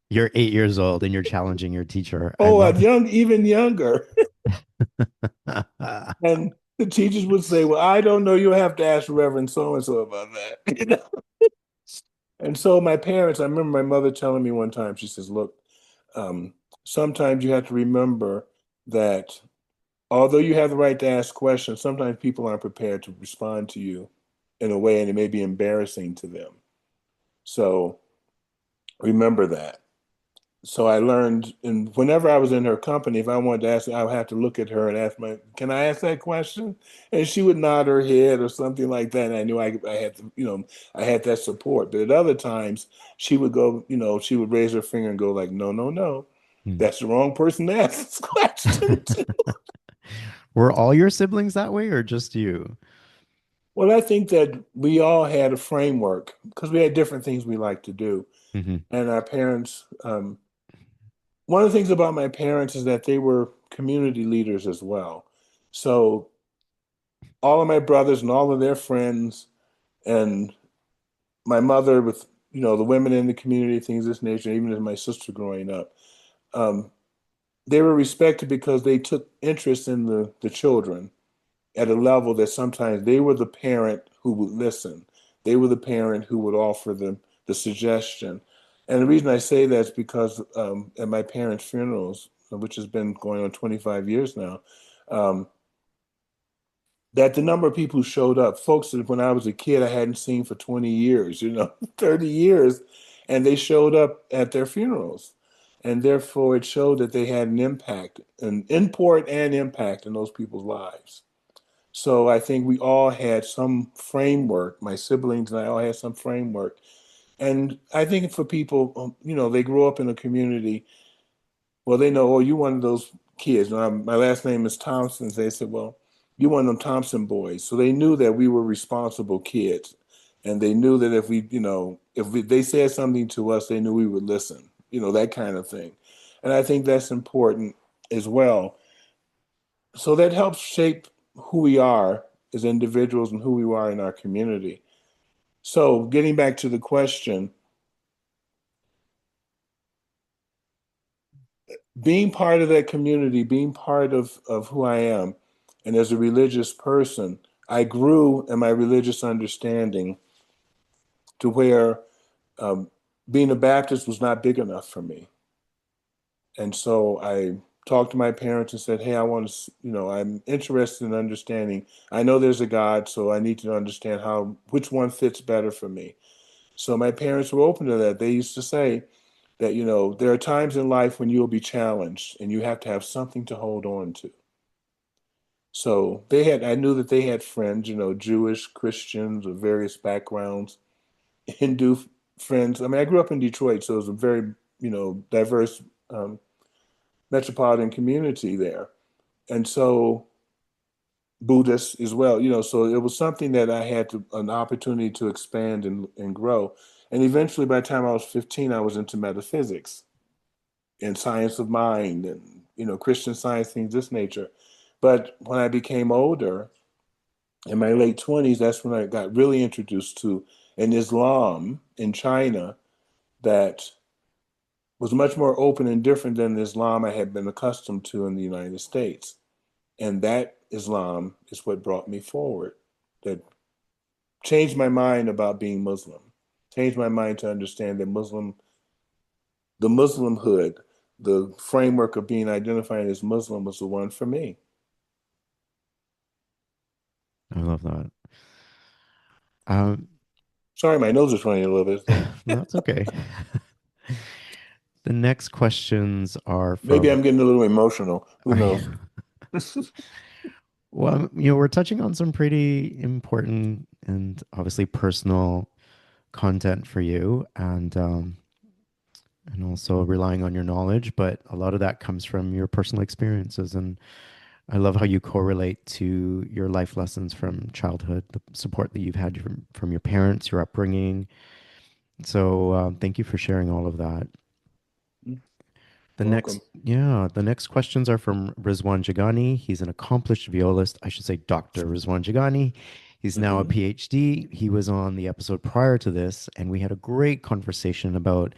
You're 8 years old and you're challenging your teacher. I Oh, love even younger. it. And the teachers would say, well, I don't know. You'll have to ask Reverend so and so about that. And so my parents, I remember my mother telling me one time, she says, look, um, sometimes you have to remember that although you have the right to ask questions, sometimes people aren't prepared to respond to you in a way, and it may be embarrassing to them. So remember that. So I learned, and whenever I was in her company, if I wanted to ask, I would have to look at her and ask can I ask that question? And she would nod her head or something like that. And I knew I had to, I had that support. But at other times, she would go, she would raise her finger and go like, no, no, no, Hmm. that's the wrong person to ask this question to. Were all your siblings that way or just you? Well, I think that we all had a framework because we had different things we like to do. Hmm. And our parents, one of the things about my parents is that they were community leaders as well. So all of my brothers and all of their friends and my mother with, the women in the community, things of this nature, even as my sister growing up, um, they were respected because they took interest in the children at a level that sometimes they were the parent who would listen. They were the parent who would offer them the suggestion. And the reason I say that is because at my parents' funerals, which has been going on 25 years now, um, that the number of people who showed up, folks that when I was a kid I hadn't seen for 20 years, 30 years, and they showed up at their funerals. And therefore it showed that they had an impact, an import and impact in those people's lives. So I think we all had some framework. My siblings and I all had some framework. And I think for people, they grow up in a community. Well, they know, oh, you one of those kids. My last name is Thompson. They said, well, you one of them Thompson boys. So they knew that we were responsible kids. And they knew that they said something to us, they knew we would listen, that kind of thing. And I think that's important as well. So that helps shape who we are as individuals and who we are in our community. So getting back to the question, being part of that community, being part of who I am, and as a religious person, I grew in my religious understanding to where um, being a Baptist was not big enough for me. And so I talked to my parents and said, hey, I'm interested in understanding. I know there's a God, so I need to understand which one fits better for me. So my parents were open to that. They used to say that, there are times in life when you'll be challenged and you have to have something to hold on to. So I knew that they had friends, Jewish, Christians of various backgrounds, Hindu friends. I mean, I grew up in Detroit, so it was a very, diverse um, metropolitan community there. And so Buddhists as well, so it was something that I had an opportunity to expand and grow. And eventually, by the time I was 15, I was into metaphysics and science of mind and, Christian Science, things of this nature. But when I became older, in my late 20s, that's when I got really introduced to an Islam in China that was much more open and different than the Islam I had been accustomed to in the United States. And that Islam is what brought me forward, that changed my mind about being Muslim, changed my mind to understand that the Muslimhood, the framework of being identified as Muslim was the one for me. I love that. Um, Sorry, my nose is running a little bit. that's okay. The next questions are Maybe from I'm getting a little emotional. Who are knows? you, well, we're touching on some pretty important and obviously personal content for you, and also relying on your knowledge, but a lot of that comes from your personal experiences. And I love how you correlate to your life lessons from childhood, the support that you've had from your parents, your upbringing. So thank you for sharing all of that. Welcome. The next questions are from Rizwan Jagani. He's an accomplished violist. I should say Dr. Rizwan Jagani. He's now a Hmm. PhD. He was on the episode prior to this, and we had a great conversation about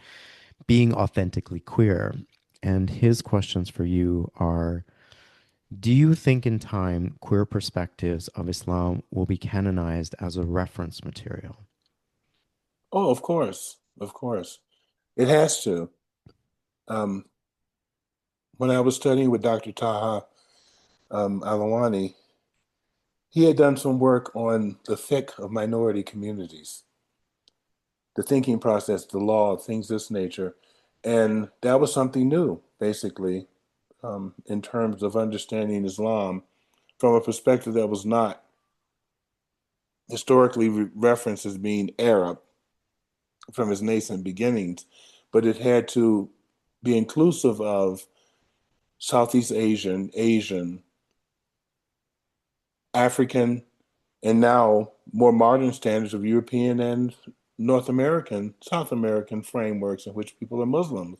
being authentically queer. And his questions for you are: do you think in time queer perspectives of Islam will be canonized as a reference material? Oh, of course. Of course. It has to. Um, when I was studying with Dr. Taha Alawani, he had done some work on the fiqh of minority communities, the thinking process, the law, things of this nature. And that was something new, basically, in terms of understanding Islam from a perspective that was not historically referenced as being Arab from its nascent beginnings, but it had to be inclusive of Southeast Asian, African, and now more modern standards of European and North American, South American frameworks in which people are Muslims.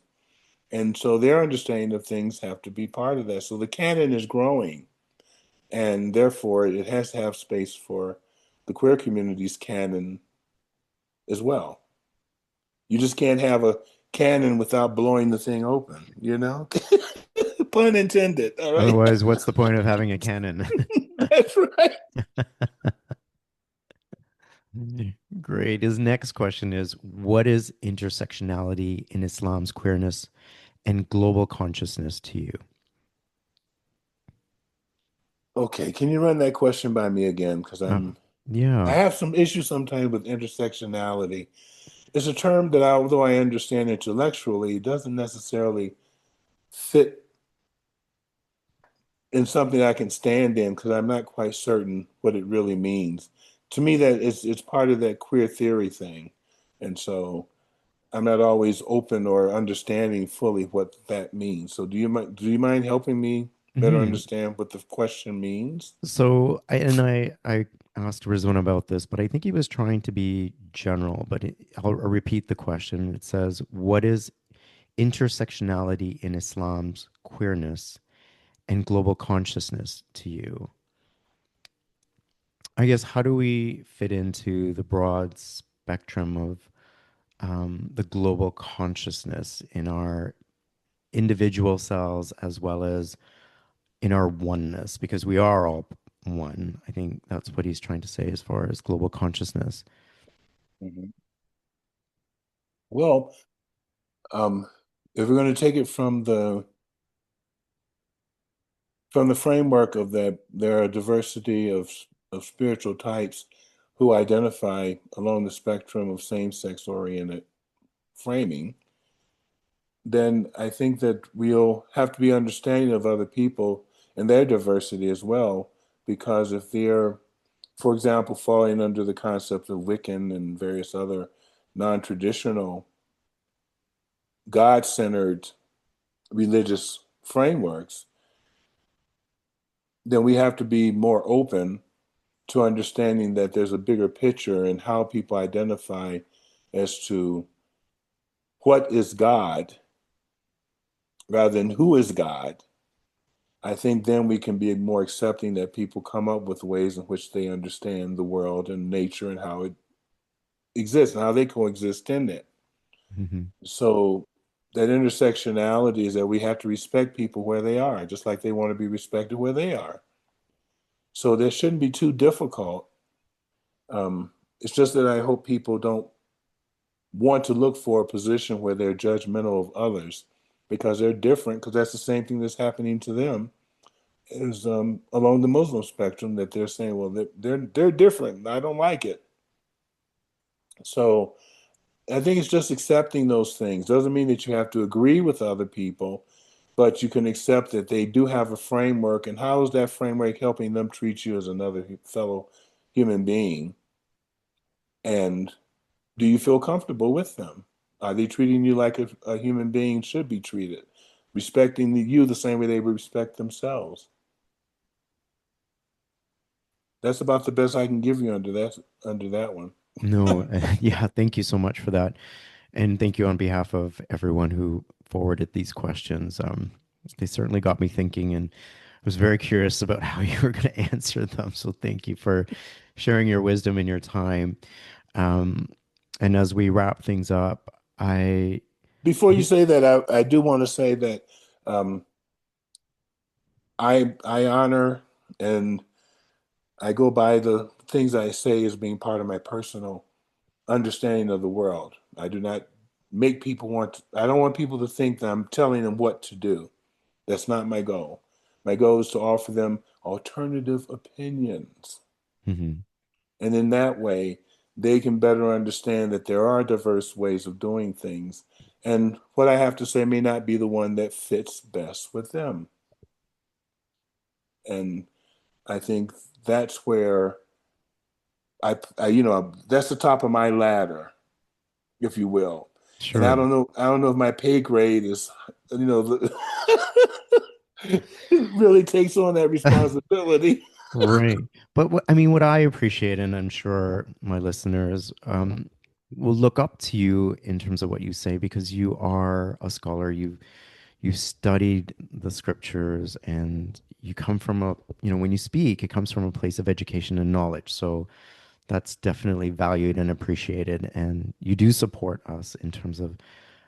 And so their understanding of things have to be part of that. So the canon is growing, and therefore it has to have space for the queer community's canon as well. You just can't have a canon without blowing the thing open? Pun intended. All right. Otherwise, what's the point of having a canon? That's right. Great. His next question is: what is intersectionality in Islam's queerness and global consciousness to you? Okay, can you run that question by me again? Because Uh, I yeah. have some issues sometimes with intersectionality. It's a term that although I understand intellectually, it doesn't necessarily fit in something I can stand in because I'm not quite certain what it really means. To me, that it's part of that queer theory thing, and so I'm not always open or understanding fully what that means. So do you mind helping me better Mhm. understand what the question means? So I asked Rizwan about this, but I think he was trying to be general. I'll repeat the question. It says, "What is intersectionality in Islam's queerness and global consciousness to you?" I guess how do we fit into the broad spectrum of the global consciousness in our individual selves as well as in our oneness? Because we are all one. I think that's what he's trying to say as far as global consciousness. Mhm. Well, um, if we're going to take it from the framework of that, there are a diversity of spiritual types who identify along the spectrum of same-sex oriented framing, then I think that we'll have to be understanding of other people and their diversity as well. Because if they're, for example, falling under the concept of Wiccan and various other non-traditional, God-centered religious frameworks, then we have to be more open to understanding that there's a bigger picture in how people identify as to what is God rather than who is God. I think then we can be more accepting that people come up with ways in which they understand the world and nature and how it exists and how they coexist in it. Mhm. So that intersectionality is that we have to respect people where they are, just like they want to be respected where they are. So there shouldn't be too difficult. It's just that I hope people don't want to look for a position where they're judgmental of others because they're different, because that's the same thing that's happening to them is along the Muslim spectrum that they're saying, well, they're different. I don't like it. So I think it's just accepting those things. Doesn't mean that you have to agree with other people, but you can accept that they do have a framework. And how is that framework helping them treat you as another fellow human being? And do you feel comfortable with them? Are they treating you like a human being should be treated, respecting you the same way they would respect themselves? That's about the best I can give you under that one. No, yeah, thank you so much for that. And thank you on behalf of everyone who forwarded these questions. They certainly got me thinking, and I was very curious about how you were going to answer them. So thank you for sharing your wisdom and your time. Um, and as we wrap things up, I, Before you say that, I do want to say that um, I honor and I go by the things I say as being part of my personal understanding of the world. I do not make people I don't want people to think that I'm telling them what to do. That's not my goal. My goal is to offer them alternative opinions. Mhm. And in that way, they can better understand that there are diverse ways of doing things. And what I have to say may not be the one that fits best with them. And I think that's where that's the top of my ladder, if you will. And I Sure. don't know, I don't know if my pay grade is, you know, really takes on that responsibility. Right. But I mean, what I appreciate, and I'm sure my listeners will look up to you in terms of what you say, because you are a scholar. You've studied the scriptures, and you come from when you speak, it comes from a place of education and knowledge. So that's definitely valued and appreciated. And you do support us in terms of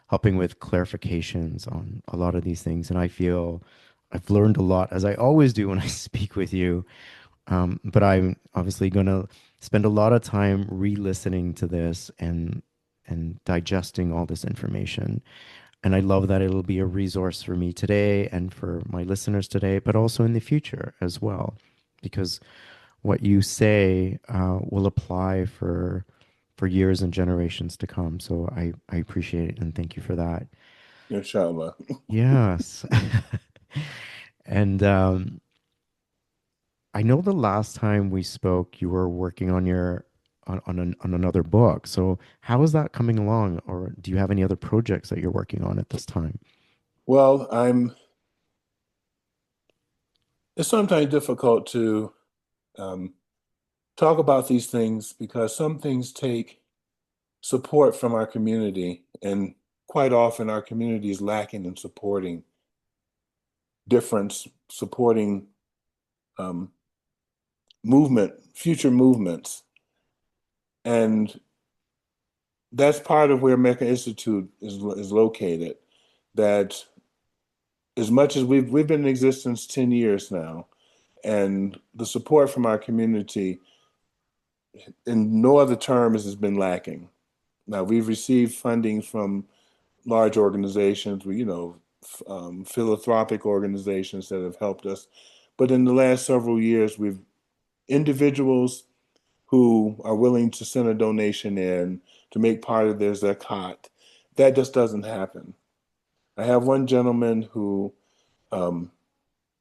helping with clarifications on a lot of these things. And I feel I've learned a lot, as I always do when I speak with you. But I'm obviously going to spend a lot of time re-listening to this and digesting all this information. And I love that it'll be a resource for me today and for my listeners today, but also in the future as well, because what you say will apply for years and generations to come. So I appreciate it and thank you for that. Inshallah. Yes. And I know the last time we spoke, you were working on on another book. So how is that coming along, or do you have any other projects that you're working on at this time? Well, it's sometimes difficult to um, talk about these things because some things take support from our community, and quite often our community is lacking in supporting difference, supporting um, future movements. And that's part of where Mecca Institute is located. That as much as we've been in existence 10 years now, and the support from our community in no other terms has been lacking. Now we've received funding from large organizations, philanthropic organizations that have helped us. But in the last several years, we've individuals who are willing to send a donation in to make part of their zakat. That just doesn't happen. I have one gentleman who, um,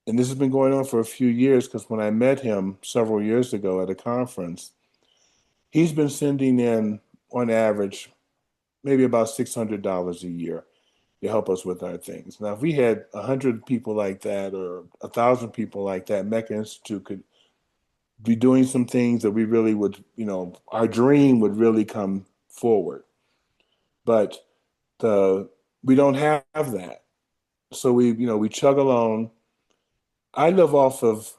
and this has been going on for a few years because when I met him several years ago at a conference, he's been sending in, on average, maybe about $600 a year to help us with our things. Now, if we had 100 people like that or 1,000 people like that, Mecca Institute could be doing some things that we really would, our dream would really come forward. But the we don't have that. So we chug along. I live off of,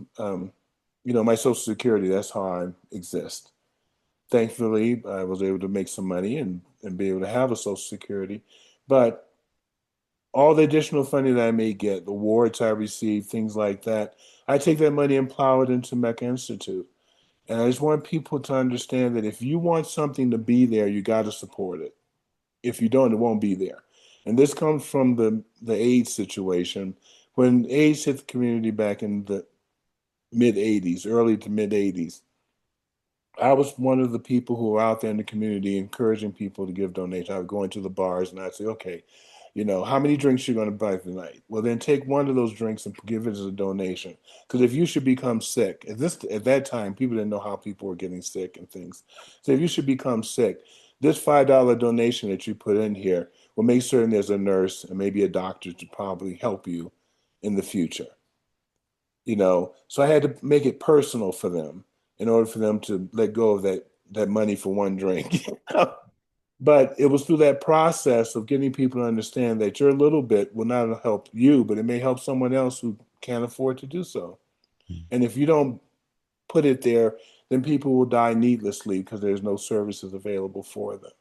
my Social Security. That's how I exist. Thankfully, I was able to make some money and be able to have a Social Security. But all the additional funding that I may get, the awards I receive, things like that, I take that money and plow it into Mecca Institute. And I just want people to understand that if you want something to be there, you got to support it. If you don't, it won't be there. And this comes from the AIDS situation. When AIDS hit the community back in the mid 80s, early to mid 80s, I was one of the people who were out there in the community encouraging people to give donations. I would go into the bars and I'd say, okay, how many drinks you're going to buy tonight? Well, then take one of those drinks and give it as a donation. Because if you should become sick, at that time, people didn't know how people were getting sick and things. So if you should become sick, this $5 donation that you put in here will make certain there's a nurse and maybe a doctor to probably help you in the future. So I had to make it personal for them in order for them to let go of that money for one drink. But it was through that process of getting people to understand that your little bit will not help you, but it may help someone else who can't afford to do so. And if you don't put it there, then people will die needlessly because there's no services available for them.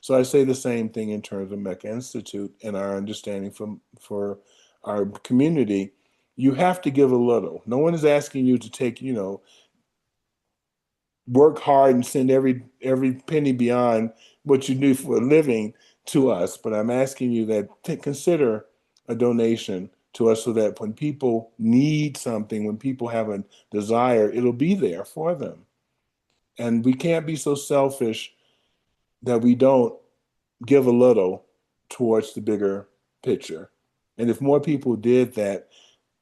So I say the same thing in terms of Mecca Institute and our understanding for our community. You have to give a little. No one is asking you to take, work hard and send every penny beyond what you do for a living to us. But I'm asking you that to consider a donation to us so that when people need something, when people have a desire, it'll be there for them. And we can't be so selfish that we don't give a little towards the bigger picture. And if more people did that,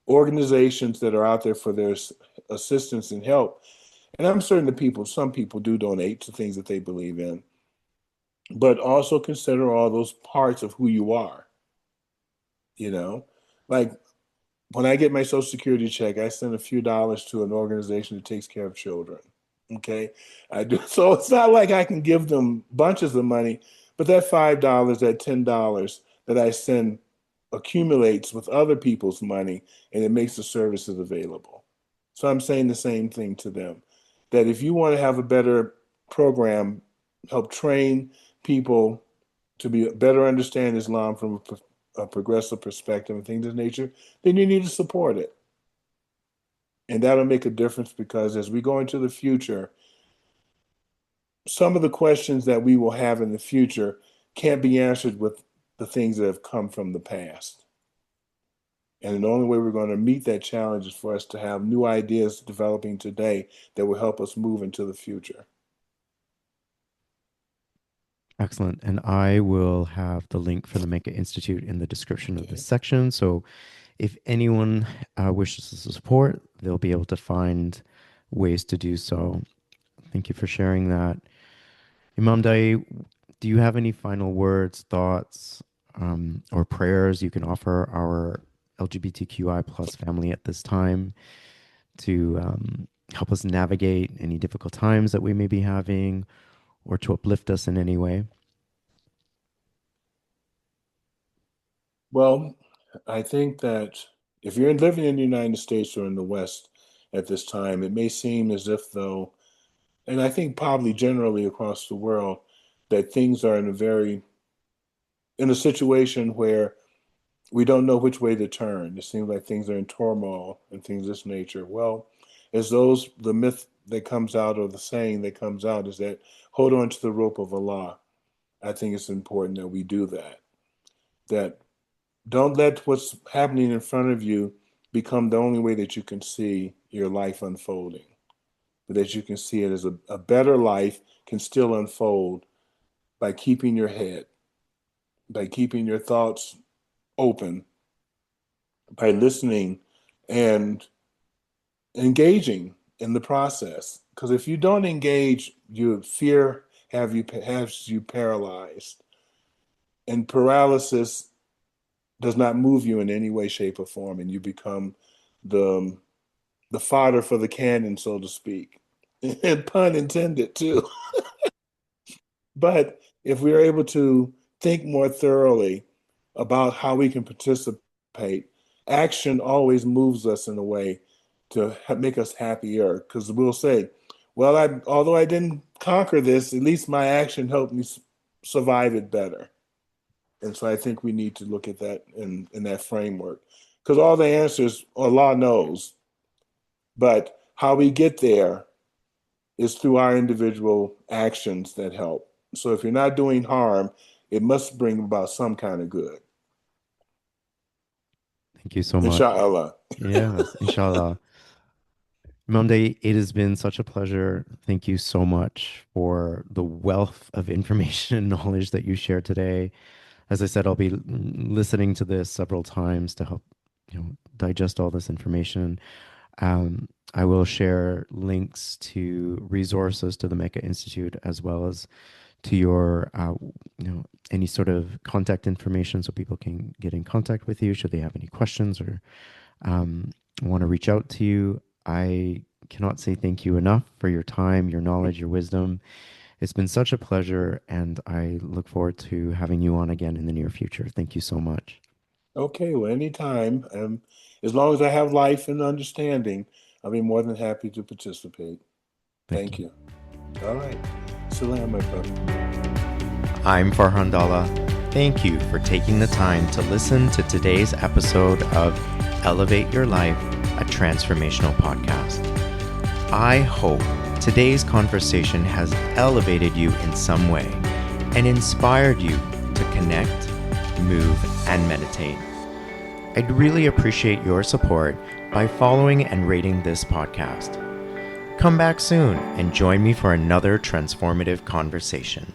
organizations that are out there for their assistance and help, and I'm certain that some people do donate to things that they believe in, but also consider all those parts of who you are, you know? Like when I get my Social Security check, I send a few dollars to an organization that takes care of children. Okay. I do. So it's not like I can give them bunches of money, but that $5, that $10 that I send accumulates with other people's money and it makes the services available. So I'm saying the same thing to them that if you want to have a better program, help train people to be better understand Islam from a progressive perspective and things of nature, then you need to support it. And that'll make a difference because as we go into the future, some of the questions that we will have in the future can't be answered with the things that have come from the past. And the only way we're going to meet that challenge is for us to have new ideas developing today that will help us move into the future. Excellent. And I will have the link for the Mecca Institute in the description of this Okay. section. So if anyone wishes to support, they'll be able to find ways to do so. Thank you for sharing that. Imam Daayiee, do you have any final words, thoughts, or prayers you can offer our LGBTQI plus family at this time to help us navigate any difficult times that we may be having or to uplift us in any way? Well, I think that if you're living in the United States or in the West at this time, it may seem as if though, and I think probably generally across the world, that things are in a situation where we don't know which way to turn. It seems like things are in turmoil and things of this nature. Well, the myth that comes out, or the saying that comes out, is that hold on to the rope of Allah. I think it's important that we do that. That don't let what's happening in front of you become the only way that you can see your life unfolding, but that you can see it as a better life can still unfold by keeping your head, by keeping your thoughts open, by listening and engaging in the process. Because if you don't engage, your fear has you paralyzed, and paralysis does not move you in any way, shape, or form, and you become the the fodder for the cannon, so to speak, and pun intended too. But if we're able to think more thoroughly about how we can participate, action always moves us in a way to make us happier. Because we'll say, well, although I didn't conquer this, at least my action helped me survive it better. And so I think we need to look at that in that framework. Because all the answers Allah knows, but how we get there is through our individual actions that help. So if you're not doing harm, it must bring about some kind of good. Thank you so much. Inshallah. Yes, inshallah. Imam Daayiee, it has been such a pleasure. Thank you so much for the wealth of information and knowledge that you shared today. As I said, I'll be listening to this several times to help, digest all this information. I will share links to resources to the Mecca Institute as well as to your, any sort of contact information so people can get in contact with you should they have any questions or want to reach out to you. I cannot say thank you enough for your time, your knowledge, your wisdom. It's been such a pleasure, and I look forward to having you on again in the near future. Thank you so much. Okay, well, anytime. As long as I have life and understanding, I'll be more than happy to participate. Thank Thank you. you. All right. Salam, my brother. I'm Farhan Dalla. Thank you for taking the time to listen to today's episode of Elevate Your Life, a transformational podcast. I hope today's conversation has elevated you in some way and inspired you to connect, move, and meditate. I'd really appreciate your support by following and rating this podcast. Come back soon and join me for another transformative conversation.